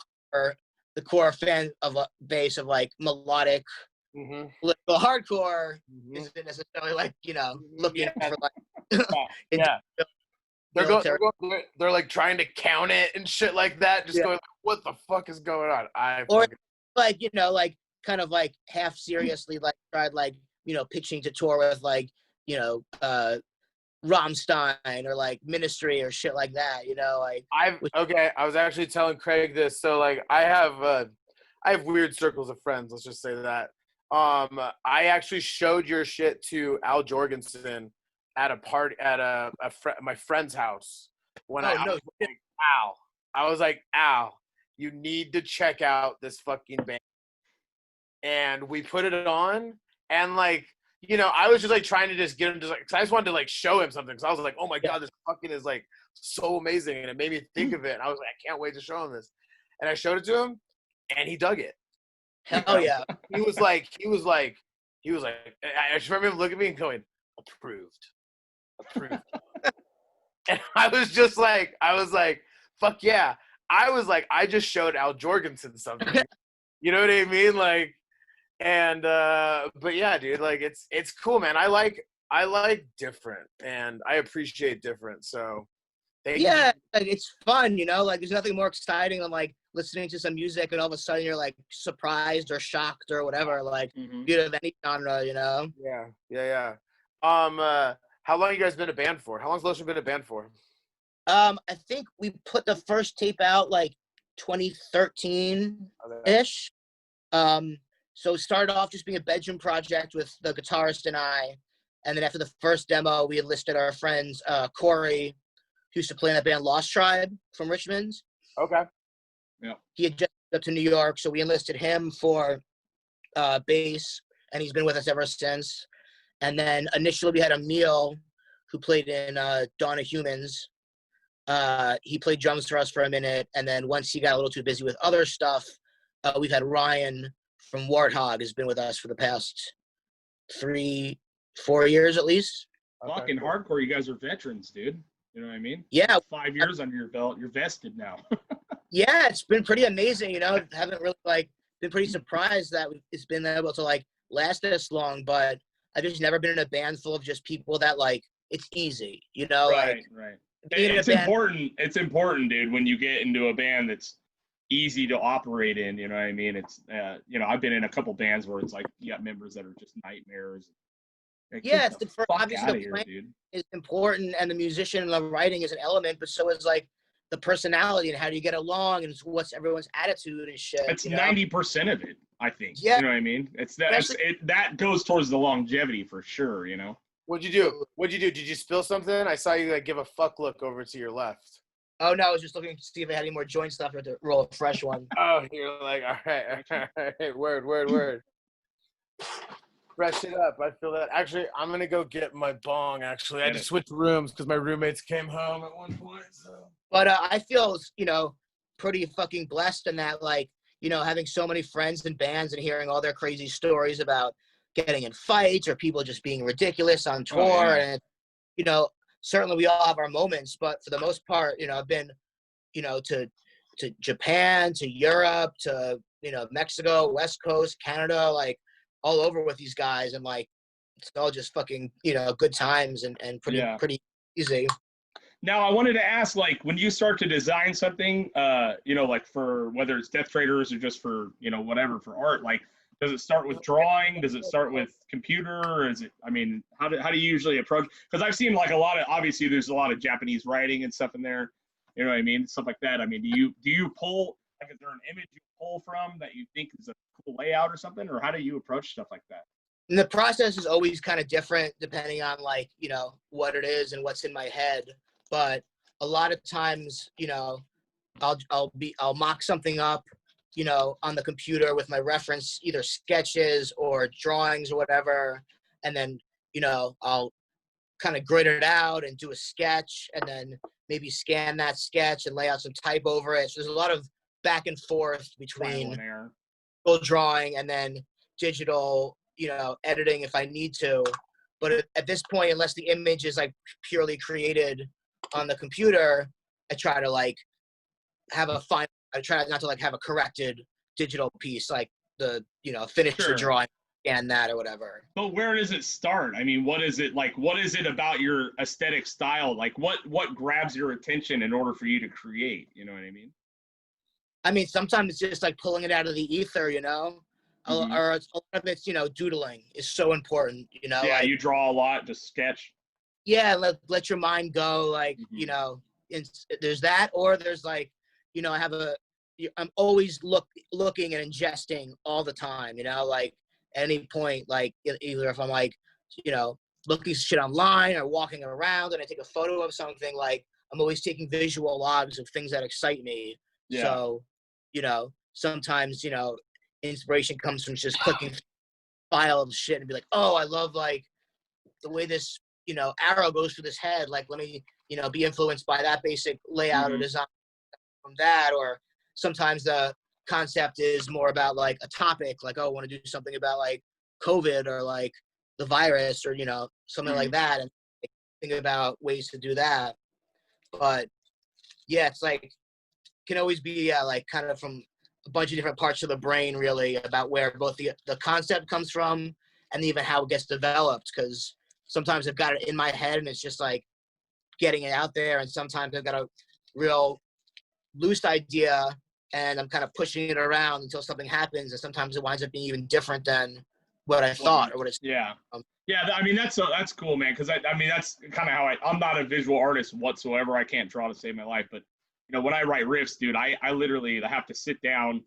the core fan of a base of like melodic the hardcore isn't necessarily like, you know, looking for like they're like trying to count it and shit like that, just going, what the fuck is going on? Or like, you know, like kind of like half seriously like tried like, you know, pitching to tour with like, you know, Rammstein or like Ministry or shit like that, you know. Like I was actually telling Craig this. So like I have weird circles of friends, let's just say that. I actually showed your shit to Al Jorgensen at a party at my friend's house when I was like, Al, you need to check out this fucking band. And we put it on, and like, you know, I was just like trying to just get him to like, cause I just wanted to like show him something, cause I was like, oh my god, this fucking is like so amazing, and it made me think of it. And I was like, I can't wait to show him this. And I showed it to him, and he dug it. Hell yeah. He was like, I just remember him looking at me and going, approved. And I was like, fuck yeah. I was like, I just showed Al Jorgensen something. You know what I mean? Like, and but yeah, dude, like it's cool, man. I like different, and I appreciate different. So like it's fun, you know. Like there's nothing more exciting than like listening to some music and all of a sudden you're like surprised or shocked or whatever, like good of any genre, you know. Yeah. How long you guys been a band for? How long's L.O.T.I.O.N been a band for? I think we put the first tape out like 2013-ish. So it started off just being a bedroom project with the guitarist and I. And then after the first demo, we enlisted our friends, Corey, who used to play in that band Lost Tribe from Richmond. Okay. Yeah. He had just moved up to New York, so we enlisted him for bass, and he's been with us ever since. And then initially we had Emil, who played in Dawn of Humans. He played drums for us for a minute, and then once he got a little too busy with other stuff, we've had Ryan from Warthog has been with us for the past 3-4 years at least. Fucking hardcore, you guys are veterans, dude. You know what I mean? Yeah. 5 years under your belt, you're vested now. Yeah, it's been pretty amazing, you know. Haven't really like been pretty surprised that it's been able to like last this long, but I've just never been in a band full of just people that like it's easy, you know. Right. It's important. It's important, dude, when you get into a band that's easy to operate in. You know what I mean? It's you know, I've been in a couple bands where it's like you got members that are just nightmares. Like, it's obviously the playing is important, and the musician and the writing is an element, but so is like the personality and how do you get along and what's everyone's attitude and shit. It's 90% of it, I think. Yeah. You know what I mean? It's that. That goes towards the longevity for sure. You know. What'd you do? Did you spill something? I saw you like give a fuck look over to your left. Oh no, I was just looking to see if I had any more joint stuff or to roll a fresh one. Oh, you're like, all right, word. Fresh it up. I feel that. Actually, I'm gonna go get my bong. Actually, I just switched rooms because my roommates came home at one point. So. But I feel, pretty fucking blessed in that, like, having so many friends and bands and hearing all their crazy stories about getting in fights or people just being ridiculous on tour. And, certainly we all have our moments, but for the most part, I've been, to Japan, to Europe, to, Mexico, West Coast, Canada, like all over with these guys. And like, it's all just fucking, good times and pretty easy. Now, I wanted to ask, like, when you start to design something, like for whether it's Death Traitors or just for, whatever, for art, like, does it start with drawing? Does it start with computer? Or is it, I mean, how do you usually approach? Because I've seen like obviously there's a lot of Japanese writing and stuff in there, you know what I mean? Stuff like that. I mean, do you pull, like, is there an image you pull from that you think is a cool layout or something? Or how do you approach stuff like that? And the process is always kind of different depending on like, what it is and what's in my head. But a lot of times, I'll mock something up, on the computer with my reference, either sketches or drawings or whatever. And then, I'll kind of grid it out and do a sketch and then maybe scan that sketch and lay out some type over it. So there's a lot of back and forth between full drawing and then digital, editing if I need to. But at this point, unless the image is like purely created on the computer, I try to like I try not to like have a corrected digital piece, like the, finish the drawing, scan that or whatever. But where does it start? I mean, what is it like? What is it about your aesthetic style? Like what grabs your attention in order for you to create? You know what I mean? I mean, sometimes it's just like pulling it out of the ether, Mm-hmm. or a lot of it's, doodling is so important, Yeah, like, you draw a lot, just sketch. Yeah, let your mind go, like, there's that, or there's like, I'm always looking and ingesting all the time, like at any point, like either if I'm like, looking shit online or walking around and I take a photo of something, like I'm always taking visual logs of things that excite me. Yeah. So, sometimes, inspiration comes from just clicking file of shit and be like, oh, I love like the way this, arrow goes through this head. Like, let me, be influenced by that basic layout or design from that. Or sometimes the concept is more about like a topic, like, oh, I want to do something about like COVID or like the virus or, something like that. And think about ways to do that. But yeah, it's like, can always be like kind of from a bunch of different parts of the brain, really, about where both the concept comes from and even how it gets developed. Because sometimes I've got it in my head and it's just like getting it out there, and sometimes I've got a real loose idea and I'm kind of pushing it around until something happens, and sometimes it winds up being even different than what I thought or what it's. Yeah. I mean, that's cool, man, because I mean, that's kind of how I'm not a visual artist whatsoever. I can't draw to save my life, but when I write riffs, dude, I literally have to sit down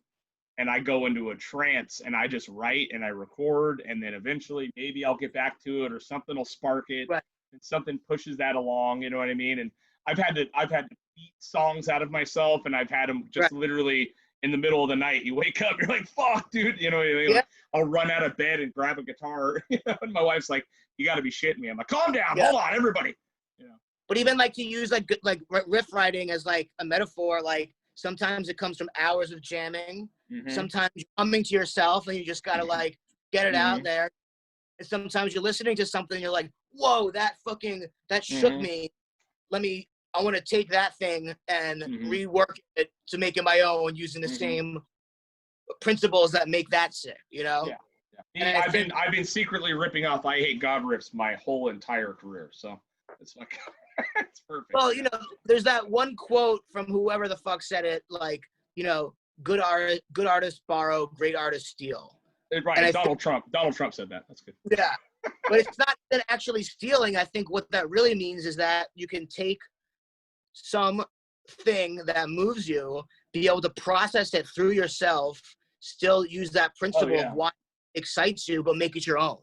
and I go into a trance and I just write and I record, and then eventually maybe I'll get back to it or something will spark it, right, and something pushes that along, you know what I mean? And I've had to beat songs out of myself, and I've had them just literally in the middle of the night. You wake up, you're like, fuck, dude, you know what I mean? Yeah. Like, I'll run out of bed and grab a guitar, and my wife's like, you got to be shitting me. I'm like, calm down, hold on, everybody. But even like to use like riff writing as like a metaphor, like sometimes it comes from hours of jamming. Sometimes you're humming to yourself and you just gotta like get it out there. And sometimes you're listening to something and you're like, whoa, that shook me. I want to take that thing and rework it to make it my own using the same principles that make that sick, Yeah. I've been secretly ripping off I Hate God riffs my whole entire career, so it's like it's perfect. Well, there's that one quote from whoever the fuck said it, like, good artists borrow, great artists steal. Right, and Donald Trump said that. That's good. Yeah, but it's not even actually stealing. I think what that really means is that you can take something that moves you, be able to process it through yourself, still use that principle of what excites you, but make it your own.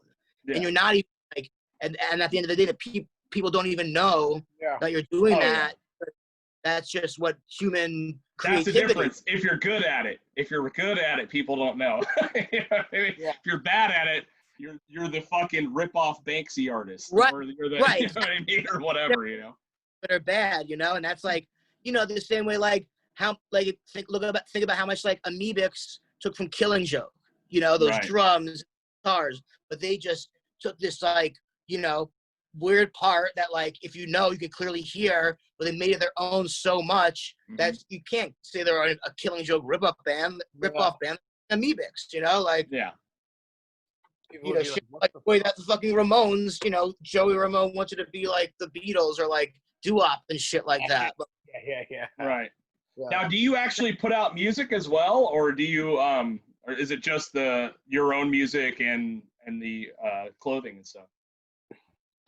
And you're not even like, and at the end of the day, the people don't even know that you're doing that. That's just what human That's the creativity. difference. If you're good at it, people don't know. You know what I mean? Yeah. If you're bad at it, you're the fucking rip-off Banksy artist, Right, or you're the right. you know what I mean, or whatever, you know. That are bad, you know, and that's like, you know, the same way like how like think about how much like Amoebics took from Killing Joke, you know, those Right. drums, guitars, but they just took this like, you know, weird part that like if you know you can clearly hear, but they made it their own so much that you can't say they're a Killing Joke rip-off band, Amoebics, you know, like Yeah. you know, shit like the way that the fucking Ramones, you know, Joey Ramone wanted to be like the Beatles or like doo-wop and shit like that. But, Yeah. Right. yeah. Now, do you actually put out music as well, or do you or is it just your own music and the clothing and stuff?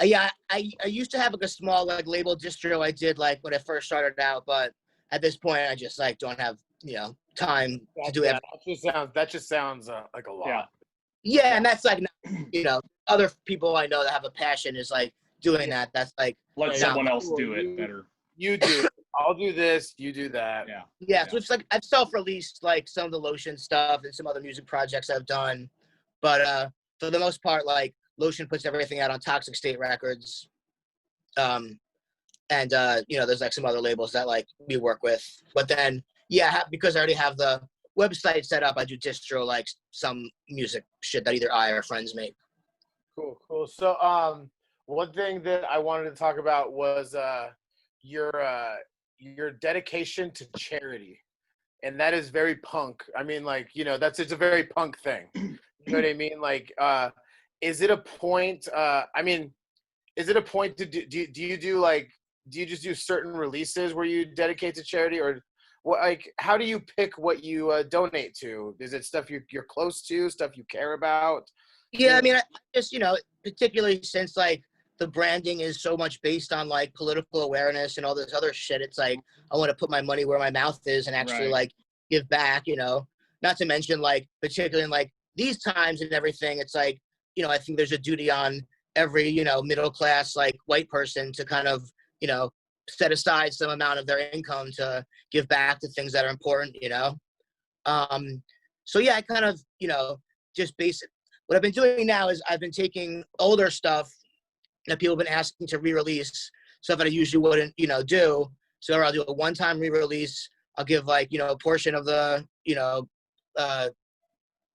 Yeah, I used to have like a small like label distro I did like when I first started out, but at this point I just like don't have, you know, time to do it. That just sounds like a lot. Yeah. Yeah, and that's like, you know, other people I know that have a passion is like doing that. That's like Let someone else do it better. You do it. I'll do this. You do that. Yeah. Yeah, so it's like I've self-released like some of the L.O.T.I.O.N stuff and some other music projects I've done, but for the most part, like L.O.T.I.O.N puts everything out on Toxic State Records, and you know, there's like some other labels that like we work with, but then yeah, because I already have the website set up, I do distro like some music shit that either I or friends make. Cool. So one thing that I wanted to talk about was your dedication to charity, and that is very punk. I mean, like, you know, it's a very punk thing. You know what I mean? Like, is it a point? Is it a point to do you just do certain releases where you dedicate to charity, or what? Like, how do you pick what you donate to? Is it stuff you're close to, stuff you care about? Yeah, I mean, I just, you know, particularly since like the branding is so much based on like political awareness and all this other shit, it's like I want to put my money where my mouth is and actually like give back, you know. Not to mention like particularly in like these times and everything, it's like, you know, I think there's a duty on every, you know, middle class like white person to kind of, you know, set aside some amount of their income to give back to things that are important, you know. So yeah, I kind of, you know, just what I've been doing now is I've been taking older stuff that people have been asking to re-release, stuff that I usually wouldn't, you know, do. So I'll do a one-time re-release. I'll give like, you know, a portion of the, you know,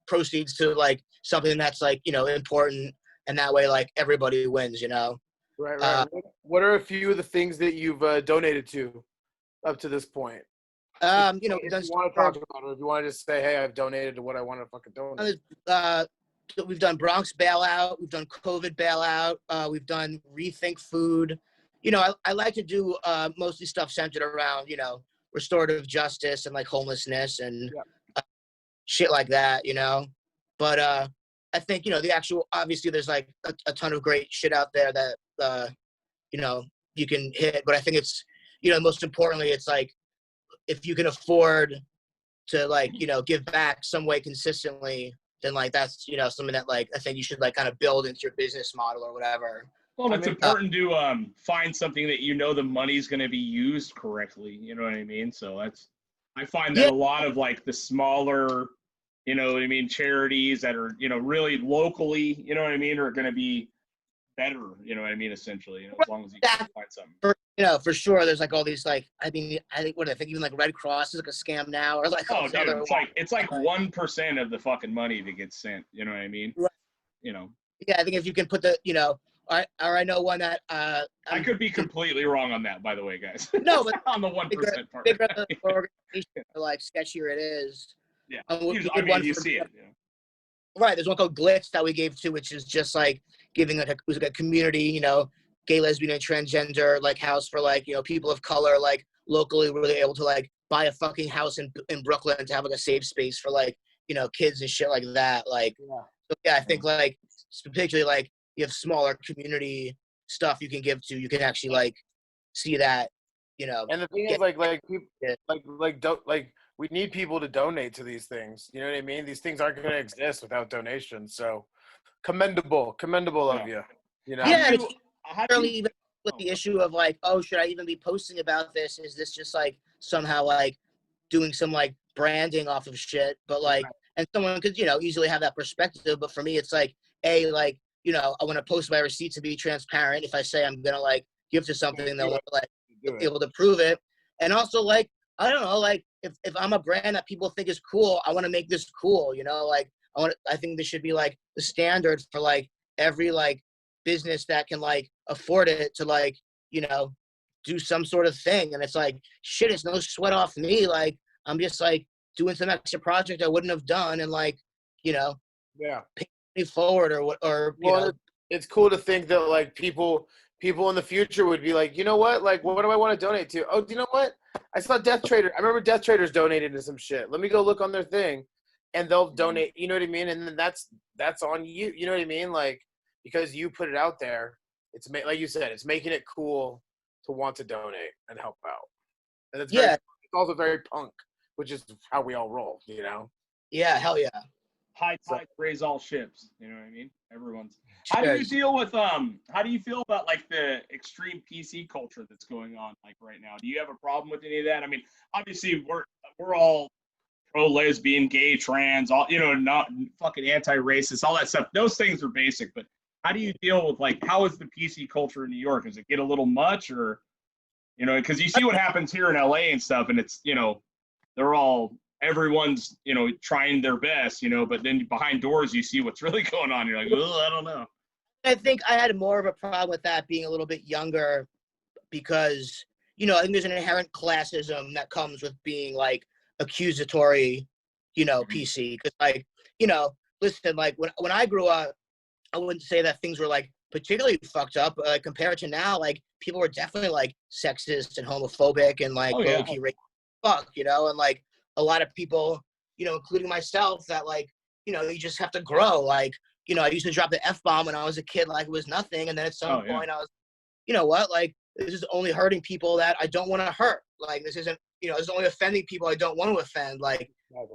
proceeds to like something that's like, you know, important, and that way like everybody wins, you know. Right. What are a few of the things that you've donated to up to this point? You know, if you want to talk about it, or if you want to just say, hey, I've donated to what I want to fucking donate. We've done Bronx bailout, we've done COVID bailout, we've done Rethink Food. You know, I like to do mostly stuff centered around, you know, restorative justice and like homelessness and shit like that, you know. But I think, you know, the actual, obviously there's like a ton of great shit out there that, you know, you can hit. But I think it's, you know, most importantly, it's like, if you can afford to like, you know, give back some way consistently, then like that's, you know, something that like I think you should like kind of build into your business model or whatever. Well, it's important to find something that you know the money's going to be used correctly. You know what I mean? So I find that a lot of like the smaller, you know what I mean, charities that are, you know, really locally, you know what I mean, are going to be better, you know what I mean, essentially, you know, as long as you can find something. You know, for sure, there's like all these like, I mean, I think even like Red Cross is like a scam now, or like dude, it's like 1% of the fucking money that gets sent, you know what I mean? Right. You know. Yeah, I think if you can put the, you know, I know one that I could be completely wrong on that, by the way, guys. No, but on the 1% part. Bigger the organization, the like sketchier it is. Yeah, you see it. Yeah. Right, there's one called Glitz that we gave to, which is just like giving like a community, you know, gay, lesbian, and transgender like house for like, you know, people of color, like locally really able to like buy a fucking house in Brooklyn to have like a safe space for like, you know, kids and shit like that. Like, so, yeah, I think like particularly like you have smaller community stuff you can give to, you can actually like see that, you know. And the thing is people we need people to donate to these things. You know what I mean? These things aren't going to exist without donations. So commendable of you. You know? Yeah, it's barely even with the issue of like, oh, should I even be posting about this? Is this just like somehow like doing some like branding off of shit? But like, and someone could, easily have that perspective. But for me, it's like, like, I want to post my receipt to be transparent. If I say I'm going to like give to something, they'll like be able to prove it. And also like, I don't know, like if I'm a brand that people think is cool, I want to make this cool, like I think this should be like the standard for like every like business that can like afford it to like, do some sort of thing. And it's like, shit, it's no sweat off me. Like, I'm just like doing some extra project I wouldn't have done. And like, yeah, pay me forward it's cool to think that like people in the future would be like, you know what? Like, what do I want to donate to? Oh, do you know what? I saw Death Traitor. I remember Death Traitors donated to some shit. Let me go look on their thing. And they'll donate, you know what I mean? And then that's on you, you know what I mean? Like, because you put it out there, it's like you said, it's making it cool to want to donate and help out. And it's it's also very punk, which is how we all roll, Yeah, hell yeah. High tide raise all ships. You know what I mean? Everyone's. How do you deal with how do you feel about like the extreme PC culture that's going on like right now? Do you have a problem with any of that? I mean, obviously we're all pro lesbian, gay, trans, all not fucking anti-racist, all that stuff. Those things are basic, but how do you deal with like how is the PC culture in New York? Does it get a little much or because you see what happens here in LA and stuff, and it's everyone's trying their best, but then behind doors you see what's really going on. You're like, oh, I don't know. I think I had more of a problem with that being a little bit younger because, I think there's an inherent classism that comes with being like accusatory, PC. Because like, listen, like when I grew up, I wouldn't say that things were like particularly fucked up, but like, compared to now, like people were definitely like sexist and homophobic and like low-key racist fuck, and like a lot of people, including myself, that like, you just have to grow. Like, I used to drop the F-bomb when I was a kid like it was nothing. And then at some point I was, you know what, like this is only hurting people that I don't want to hurt. Like this isn't, this is only offending people I don't want to offend. Like,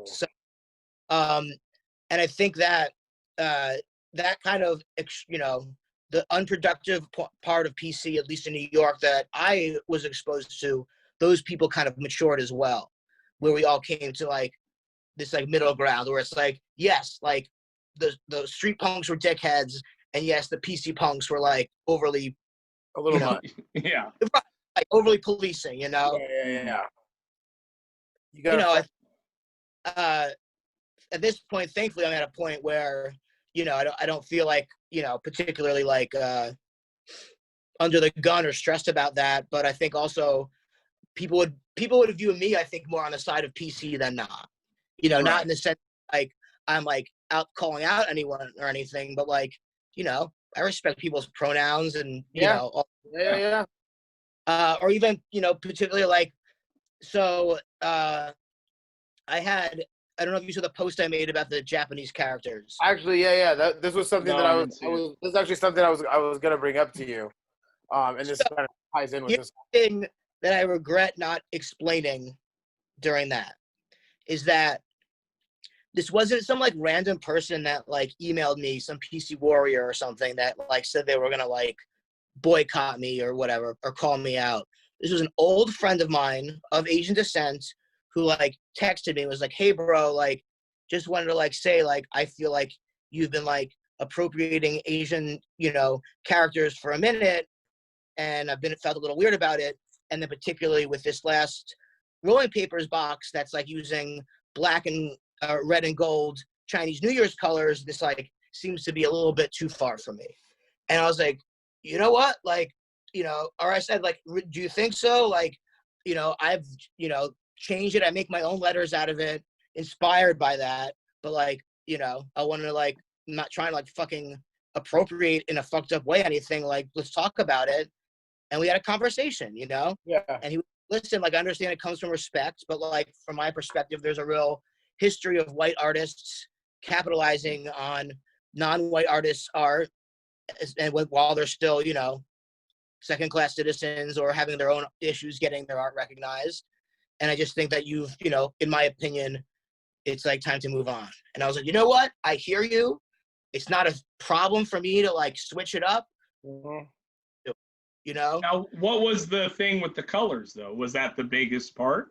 so, and I think that, that kind of, the unproductive part of PC, at least in New York, that I was exposed to, those people kind of matured as well, where we all came to like this like middle ground where it's like, yes, like the street punks were dickheads, and yes, the PC punks were like overly, a little much, like overly policing, Yeah. At this point, thankfully, I'm at a point where I don't feel like particularly like under the gun or stressed about that. But I think also people would view me, I think, more on the side of PC than not. Not in the sense like I'm like out calling out anyone or anything, but like I respect people's pronouns and or even particularly like so. I don't know if you saw the post I made about the Japanese characters. Actually, this was something this is actually something I was gonna bring up to you. And this kind of ties in with this thing that I regret not explaining during that is that this wasn't some like random person that like emailed me, some PC warrior or something that like said they were gonna like boycott me or whatever or call me out. This was an old friend of mine of Asian descent who like texted me and was like, hey bro, like just wanted to like say like I feel like you've been like appropriating Asian, characters for a minute, and I've felt a little weird about it. And then particularly with this last rolling papers box that's like using black and red and gold Chinese New Year's colors, this like seems to be a little bit too far for me. And I was like, you know what? Like, or I said like, do you think so? Like, I've, changed it. I make my own letters out of it, inspired by that. But like, I wanted to like, I'm not trying to like fucking appropriate in a fucked up way anything. Like, let's talk about it. And we had a conversation, Yeah. And he listened, like, I understand it comes from respect, but like, from my perspective, there's a real history of white artists capitalizing on non-white artists' art, and while they're still, second-class citizens or having their own issues getting their art recognized. And I just think that you've, in my opinion, it's like time to move on. And I was like, you know what? I hear you. It's not a problem for me to like switch it up. Mm-hmm. you know? Now, what was the thing with the colors though? Was that the biggest part?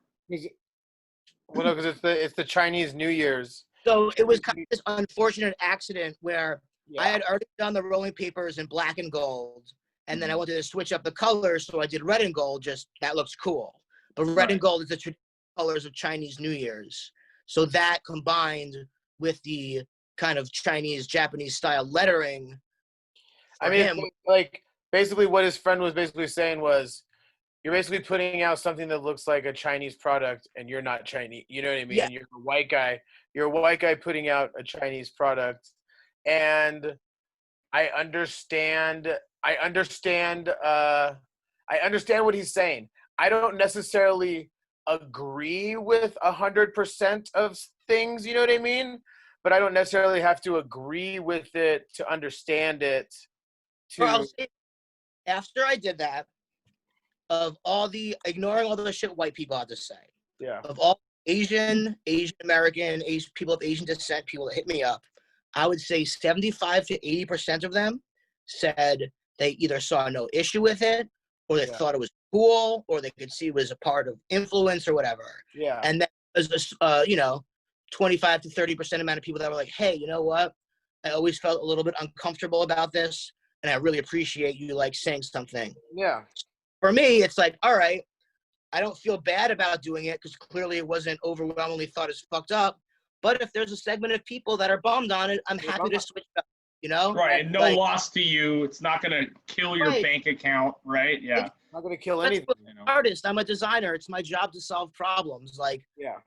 Well, no, because it's the Chinese New Year's. So it was kind of this unfortunate accident where I Yeah. had already done the rolling papers in black and gold, and then I wanted to switch up the colors, so I did red and gold. Just that looks cool. But red and gold is the traditional colors of Chinese New Year's. So that combined with the kind of Chinese Japanese style lettering. I mean, him, like basically what his friend was basically saying was, you're basically putting out something that looks like a Chinese product, and you're not Chinese. You know what I mean? Yeah. You're a white guy. You're a white guy putting out a Chinese product, and I understand. I understand. I understand what he's saying. I don't necessarily agree with 100% of things. You know what I mean? But I don't necessarily have to agree with it to understand it. or I'll say, after I did that, of all the ignoring all the shit white people have to say, Yeah. of all Asian American, Asian people of Asian descent, people that hit me up, I would say 75 to 80% of them said they either saw no issue with it, or they thought it was cool, or they could see it was a part of influence or whatever. Yeah. And then there's 25 to 30% amount of people that were like, hey, you know what? I always felt a little bit uncomfortable about this, and I really appreciate you like saying something. Yeah. For me, it's like, all right, I don't feel bad about doing it because clearly it wasn't overwhelmingly thought as fucked up. But if there's a segment of people that are bummed on it, I'm happy to switch up, you know? Right, and no Like, loss to you. It's not going to kill your Right. bank account, right? Yeah. Not gonna kill That's anything. what- You know? artist, I'm a designer. It's my job to solve problems. Like, Yeah.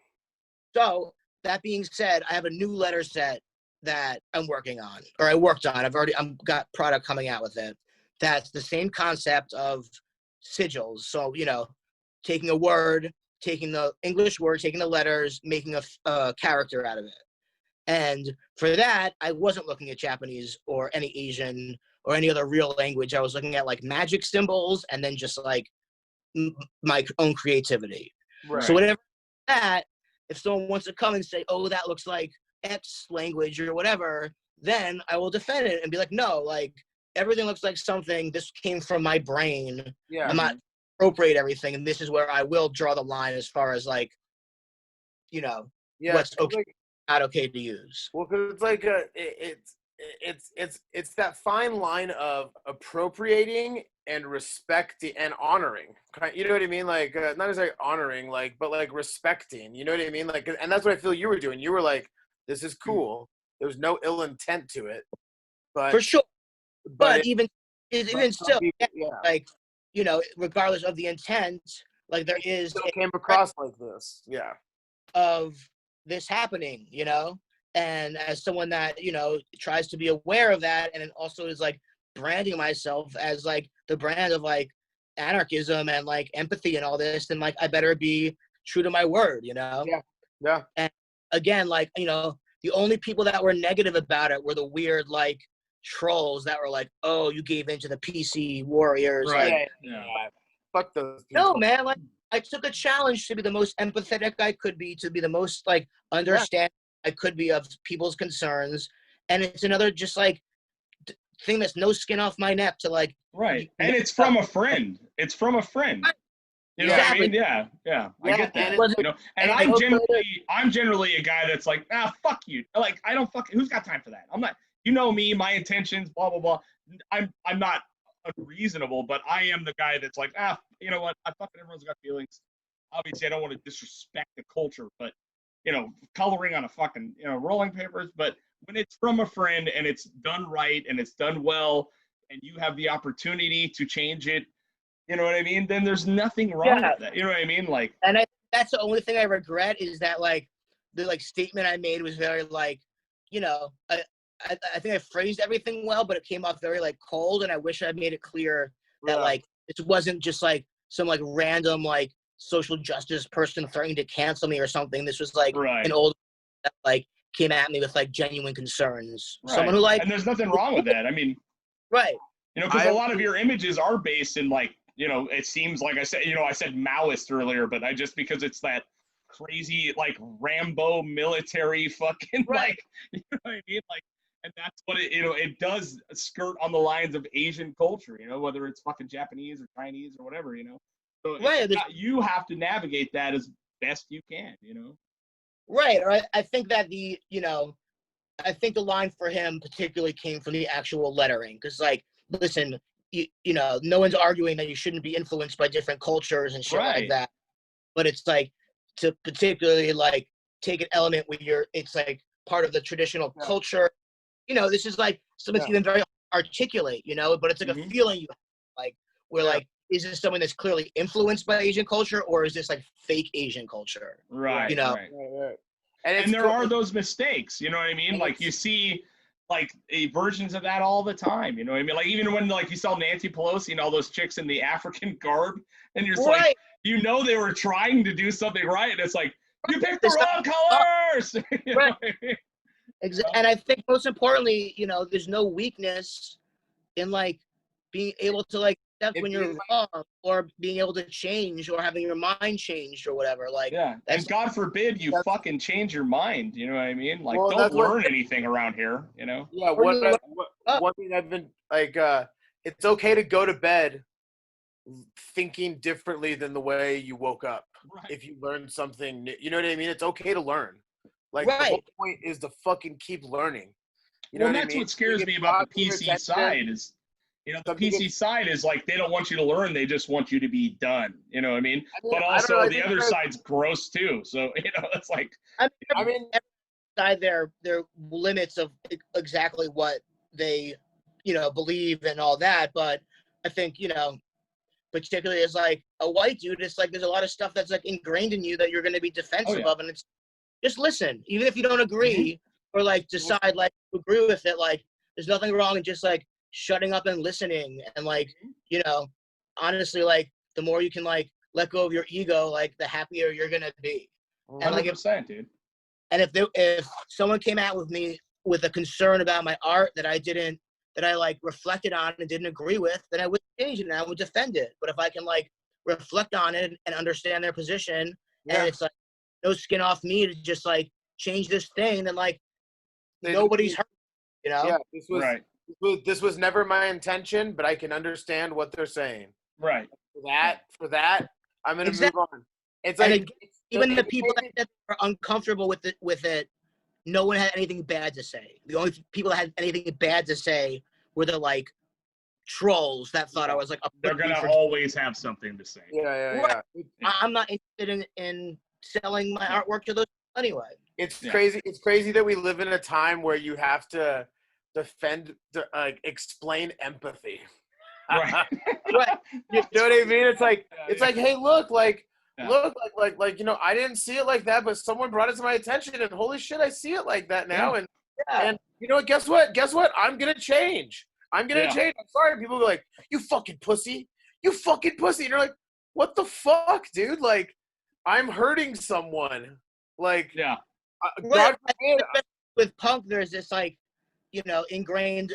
so that being said, I have a new letter set that I'm working on, or I worked on. I'm got product coming out with it. That's the same concept of sigils. So, taking a word, taking the English word, taking the letters, making a character out of it. And for that, I wasn't looking at Japanese or any Asian or any other real language. I was looking at like magic symbols and then just like my own creativity. Right. So whatever that, if someone wants to come and say, oh, that looks like X language or whatever, then I will defend it and be like, no, like everything looks like something. This came from my brain. Yeah. I'm not appropriate everything. And this is where I will draw the line as far as like, Yeah. what's okay, Like, not okay to use. well, because it's like it's that fine line of appropriating and respecting and honoring. You know what I mean? Like not necessarily honoring, like, but like respecting. You know what I mean? Like, and that's what I feel you were doing. You were like, "This is cool." There was no ill intent to it, but For sure. But even some still, people, like, regardless of the intent, like there is still came across like this. Yeah. of this happening, and as someone that, tries to be aware of that, and it also is like branding myself as like the brand of like anarchism and like empathy and all this, then like I better be true to my word, Yeah. And again, like, the only people that were negative about it were the weird like trolls that were like, oh, you gave in to the PC warriors. Right. Like, Yeah. Fuck those people. no, man, like I took a challenge to be the most empathetic I could be, to be the most like understanding I could be of people's concerns. And it's another just like thing that's no skin off my neck to like. Right. And it's from a friend. It's from a friend. You know what I mean? Yeah. I get that. And I'm generally a guy that's like, fuck you. Like, I don't who's got time for that? I'm not, me, my intentions, blah, blah, blah. I'm not unreasonable, but I am the guy that's like, you know what? Everyone's got feelings. Obviously, I don't want to disrespect the culture, but, coloring on a fucking, rolling papers. But when it's from a friend and it's done right and it's done well and you have the opportunity to change it, you know what I mean? Then there's nothing wrong with that. You know what I mean? Like, and that's the only thing I regret is that like the like statement I made was very like, I think I phrased everything well, but it came off very like cold, and I wish I made it clear that like it wasn't just like some like random like social justice person threatening to cancel me or something. This was like an old that like came at me with like genuine concerns. Right. Someone who like, and there's nothing wrong with that. I mean, right. Because a lot of your images are based in like, it seems like I said, I said Maoist earlier, but because it's that crazy like Rambo military fucking like, you know what I mean? Like, And that's what it does skirt on the lines of Asian culture, whether it's fucking Japanese or Chinese or whatever, So Right. you have to navigate that as best you can, Right. Or I think that I think the line for him particularly came from the actual lettering. Because, like, listen, no one's arguing that you shouldn't be influenced by different cultures and shit like that. But it's like to particularly like take an element where it's like part of the traditional culture. This is like something that's even very articulate, but it's like a feeling you have, like where like, is this someone that's clearly influenced by Asian culture, or is this like fake Asian culture? Right. Right. And there are those mistakes, you know what I mean? Like you see like versions of that all the time, you know what I mean? Like even when like you saw Nancy Pelosi and all those chicks in the African garb, and you're just like, they were trying to do something right, and it's like, you picked the wrong colors. You know what I mean? Exactly. And I think most importantly, there's no weakness in like being able to like accept when you're wrong, or being able to change, or having your mind changed or whatever. Like, and God forbid you fucking change your mind. You know what I mean? Like, Well, don't learn anything around here. Yeah. One thing I've been like, it's okay to go to bed thinking differently than the way you woke up. Right. If you learn something new, you know what I mean? It's okay to learn. Like, the whole point is to fucking keep learning. You know that's what scares me about the PC side is, the PC side is like, they don't want you to learn. They just want you to be done. You know what I mean? But also the other side's gross too. So, it's like, I mean, side their limits of exactly what they, believe and all that. But I think, particularly as like a white dude, it's like there's a lot of stuff that's like ingrained in you that you're going to be defensive of, and it's just listen, even if you don't agree or like decide like to agree with it. Like, there's nothing wrong in just like shutting up and listening, and like honestly, like the more you can like let go of your ego, like the happier you're gonna be. 100%, And like dude. And if someone came out with me with a concern about my art that I like reflected on and didn't agree with, then I would change it and I would defend it. But if I can like reflect on it and understand their position, and it's like no skin off me to just like change this thing, then like nobody's hurt, Yeah, this was never my intention, but I can understand what they're saying. Right. For that, I'm gonna move on. It's like even the people that are uncomfortable with it, no one had anything bad to say. The only people that had anything bad to say were the like trolls that thought I was like they're gonna always have something to say. Yeah. I'm not interested in selling my artwork to those people anyway. It's crazy. It's crazy that we live in a time where you have to explain empathy. Right. You know what I mean? It's like hey, look, look, I didn't see it like that, but someone brought it to my attention, and holy shit, I see it like that now. And you know what? Guess what? I'm gonna change. I'm sorry. People go like, you fucking pussy. And you're like, what the fuck, dude? Like, I'm hurting someone. Like, God forbid. With punk, there's this like, ingrained,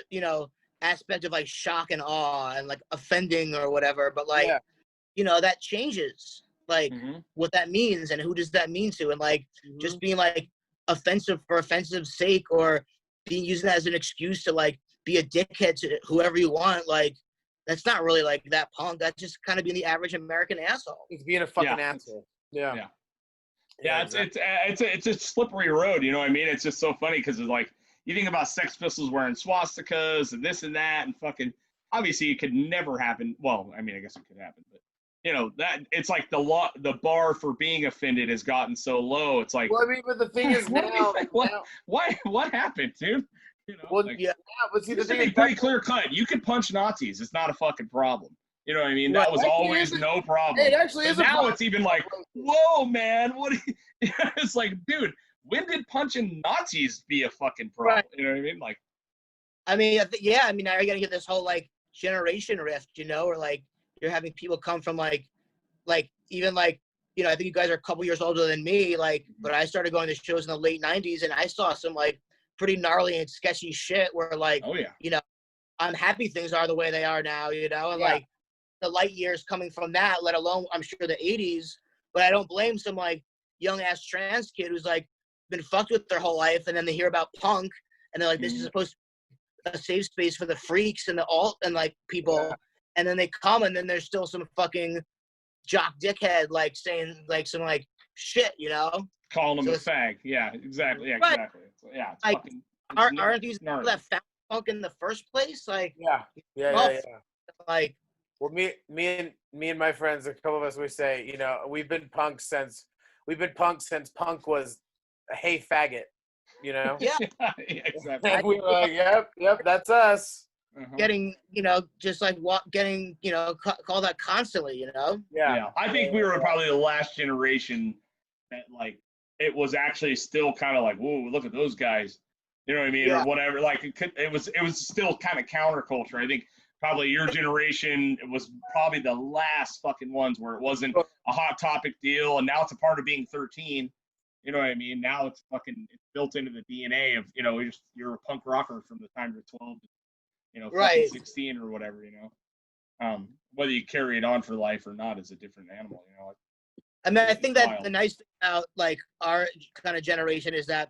aspect of like shock and awe and like offending or whatever. But like, that changes like what that means and who does that mean to, and like just being like offensive for offensive's sake, or being used as an excuse to like be a dickhead to whoever you want, like that's not really like that punk. That's just kind of being the average American asshole. It's being a fucking asshole. Yeah, it's a slippery road. You know what I mean? It's just so funny because it's like you think about Sex Pistols wearing swastikas and this and that, and fucking obviously it could never happen. Well, I mean, I guess it could happen, but that it's like the bar for being offended has gotten so low. It's like, well, I mean, but the thing is what happened, dude? But see, the thing is pretty clear cut. You could punch Nazis; it's not a fucking problem. You know what I mean? That was always no problem. It actually is. Now it's even like, whoa, man, what? It's like, dude, when did punching Nazis be a fucking problem? Right. You know what I mean? Like, I mean, now you're gonna get this whole like generation rift, or like you're having people come from like even like, I think you guys are a couple years older than me, like, but I started going to shows in the late 90s, and I saw some like pretty gnarly and sketchy shit where like, I'm happy things are the way they are now, and like the light years coming from that, let alone I'm sure the 80s, but I don't blame some like young ass trans kid who's like been fucked with their whole life, and then they hear about punk and they're like, this is supposed to be a safe space for the freaks and the alt and like people, and then they come, and then there's still some fucking jock dickhead like saying like some like shit, you know, calling them a fag. Yeah, exactly. Yeah, right. exactly. Yeah, it's like, fucking. aren't these people that found punk in the first place? Like, yeah. Like, well, me and my friends, a couple of us, we say, you know, we've been punk since punk was a hey faggot, you know. Yeah, exactly. And we were like, yep, that's us. Getting, you know, just like getting, you know, call that constantly, you know. Yeah. I think we were probably the last generation that like it was actually still kind of like, whoa, look at those guys, you know what I mean, or whatever. Like it was still kind of counterculture. I think probably your generation was probably the last fucking ones where it wasn't a hot topic deal, and now it's a part of being 13. You know what I mean? Now it's built into the DNA of, you know, you're a punk rocker from the time you're 12, you know, fucking 16 or whatever, you know. Whether you carry it on for life or not is a different animal, you know. I mean, I think that the nice thing about like our kind of generation is that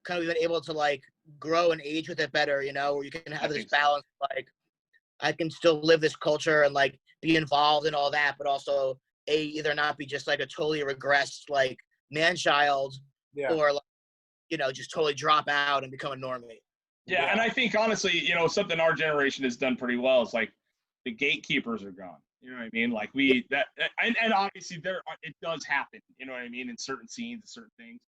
kind of we've been able to like grow and age with it better, you know, where you can have this balance. Like, I can still live this culture and like be involved in all that, but also either not be just like a totally regressed like man child, or like, you know, just totally drop out and become a normie. Yeah, and I think honestly, you know, something our generation has done pretty well is like the gatekeepers are gone. You know what I mean? Like and obviously it does happen. You know what I mean? In certain scenes and certain things,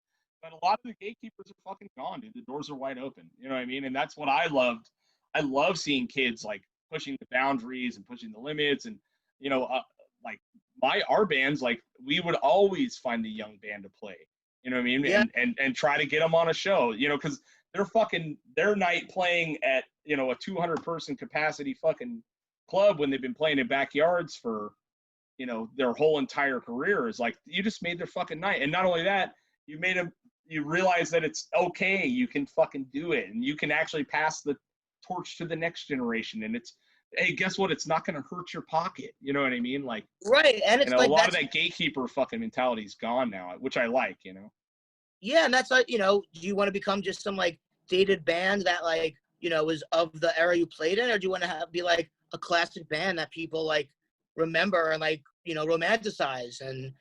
but a lot of the gatekeepers are fucking gone, dude. The doors are wide open. You know what I mean? And that's what I loved. I love seeing kids like pushing the boundaries and pushing the limits, and you know, like our bands, like we would always find the young band to play. You know what I mean? And try to get them on a show. You know, because their night playing at, you know, a 200 person capacity fucking club when they've been playing in backyards for, you know, their whole entire career is like, you just made their fucking night. And not only that, you realize that it's okay, you can fucking do it, and you can actually pass the torch to the next generation, and it's, hey, guess what, it's not going to hurt your pocket. You know what I mean? Like, and it's, you know, like a lot of that gatekeeper fucking mentality is gone now, which I like, you know. Yeah, and that's like, you know, do you want to become just some like dated band that like, you know, is of the era you played in, or do you want to be like a classic band that people like remember and like, you know, romanticize? And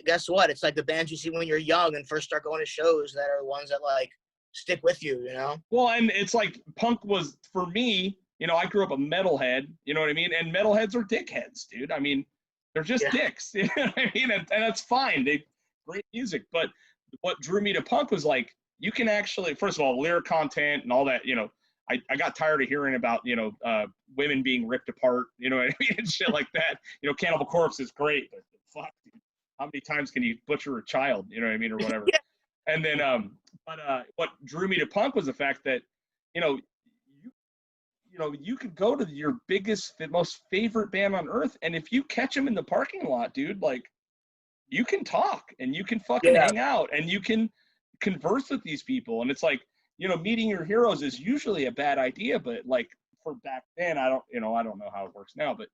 guess what? It's like the bands you see when you're young and first start going to shows that are the ones that like stick with you, you know? Well, and it's like punk was, for me, you know, I grew up a metalhead, you know what I mean? And metalheads are dickheads, dude. I mean, they're just dicks, you know what I mean? And that's fine. Great music. But what drew me to punk was like, you can actually, first of all, lyric content and all that, you know, I got tired of hearing about, you know, women being ripped apart, you know what I mean, and shit like that. You know, Cannibal Corpse is great, but fuck, dude, how many times can you butcher a child, you know what I mean, or whatever. And then, what drew me to punk was the fact that, you know, you could go to your biggest, most favorite band on earth, and if you catch them in the parking lot, dude, like, you can talk and you can fucking hang out and you can converse with these people. And it's like, you know, meeting your heroes is usually a bad idea, but like for back then, I don't know how it works now, but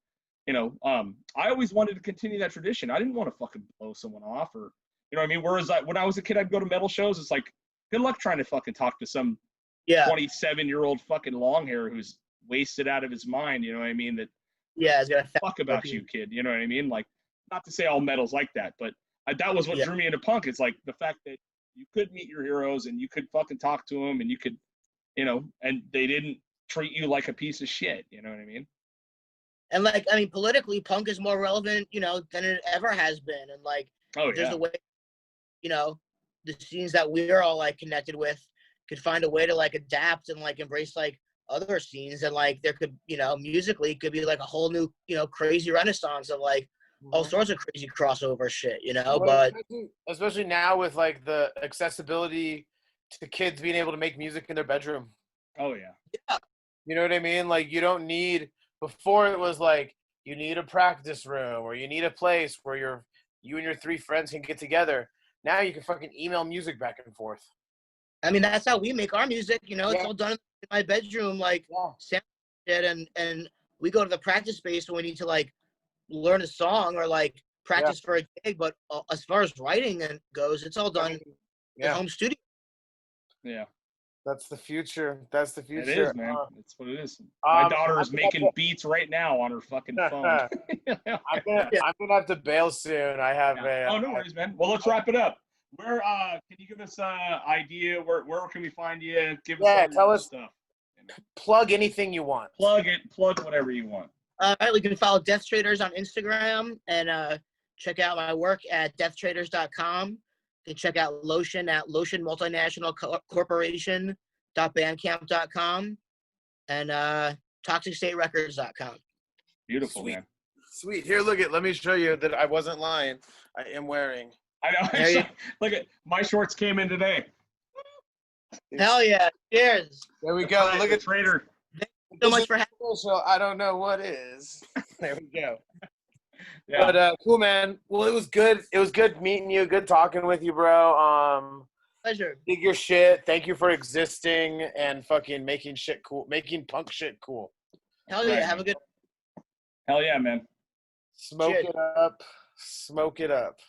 you know, I always wanted to continue that tradition. I didn't want to fucking blow someone off, or, you know what I mean? Whereas when I was a kid, I'd go to metal shows. It's like, good luck trying to fucking talk to some 27-year-old fucking long hair who's wasted out of his mind. You know what I mean? That it's gonna fuck about you, kid. You know what I mean? Like, not to say all metal's like that, but that was what drew me into punk. It's like the fact that you could meet your heroes and you could fucking talk to them, and you could, you know, and they didn't treat you like a piece of shit. You know what I mean? And like, I mean, politically, punk is more relevant, you know, than it ever has been. And like, there's a way, you know, the scenes that we're all like connected with could find a way to like adapt and like embrace like other scenes, and like there could, you know, musically could be like a whole new, you know, crazy renaissance of like all sorts of crazy crossover shit, you know. But especially now with like the accessibility to kids being able to make music in their bedroom. Oh yeah. You know what I mean? Like, you don't need, before it was like you need a practice room or you need a place where you and your 3 friends can get together. Now you can fucking email music back and forth. I mean, that's how we make our music, you know. It's all done in my bedroom, like shit, and we go to the practice space when we need to like learn a song or like practice for a gig. But as far as writing goes, it's all done in home studio. Yeah. That's the future. That's the It future. is, man. That's what it is. My daughter is making beats right now on her fucking phone. I'm gonna have to bail soon. I have Oh, no worries, man. Well, let's wrap it up. Where can you give us an idea? Where can we find you? Give us all tell your us. stuff. Plug anything you want. Plug it. Plug whatever you want. All right, you can follow Death Traitors on Instagram and check out my work at deathtraitors.com. You can check out L.O.T.I.O.N at L.O.T.I.O.N Multinational Corporation.bandcamp.com and ToxicStateRecords.com. Beautiful, Sweet. man. Sweet. Here, look it. Let me show you that I wasn't lying. I am wearing. I know. There you- Look at my shorts came in today. Hell yeah. Cheers. There we go. Look at Traitor. So much for having so I don't know what is. There we go. Yeah. But cool, man. Well, it was good. It was good meeting you. Good talking with you, bro. pleasure. Dig your shit. Thank you for existing and fucking making shit cool, making punk shit cool. Hell yeah. Right, Have man. a good Hell yeah, man. Smoke Shit. it up. Smoke it up.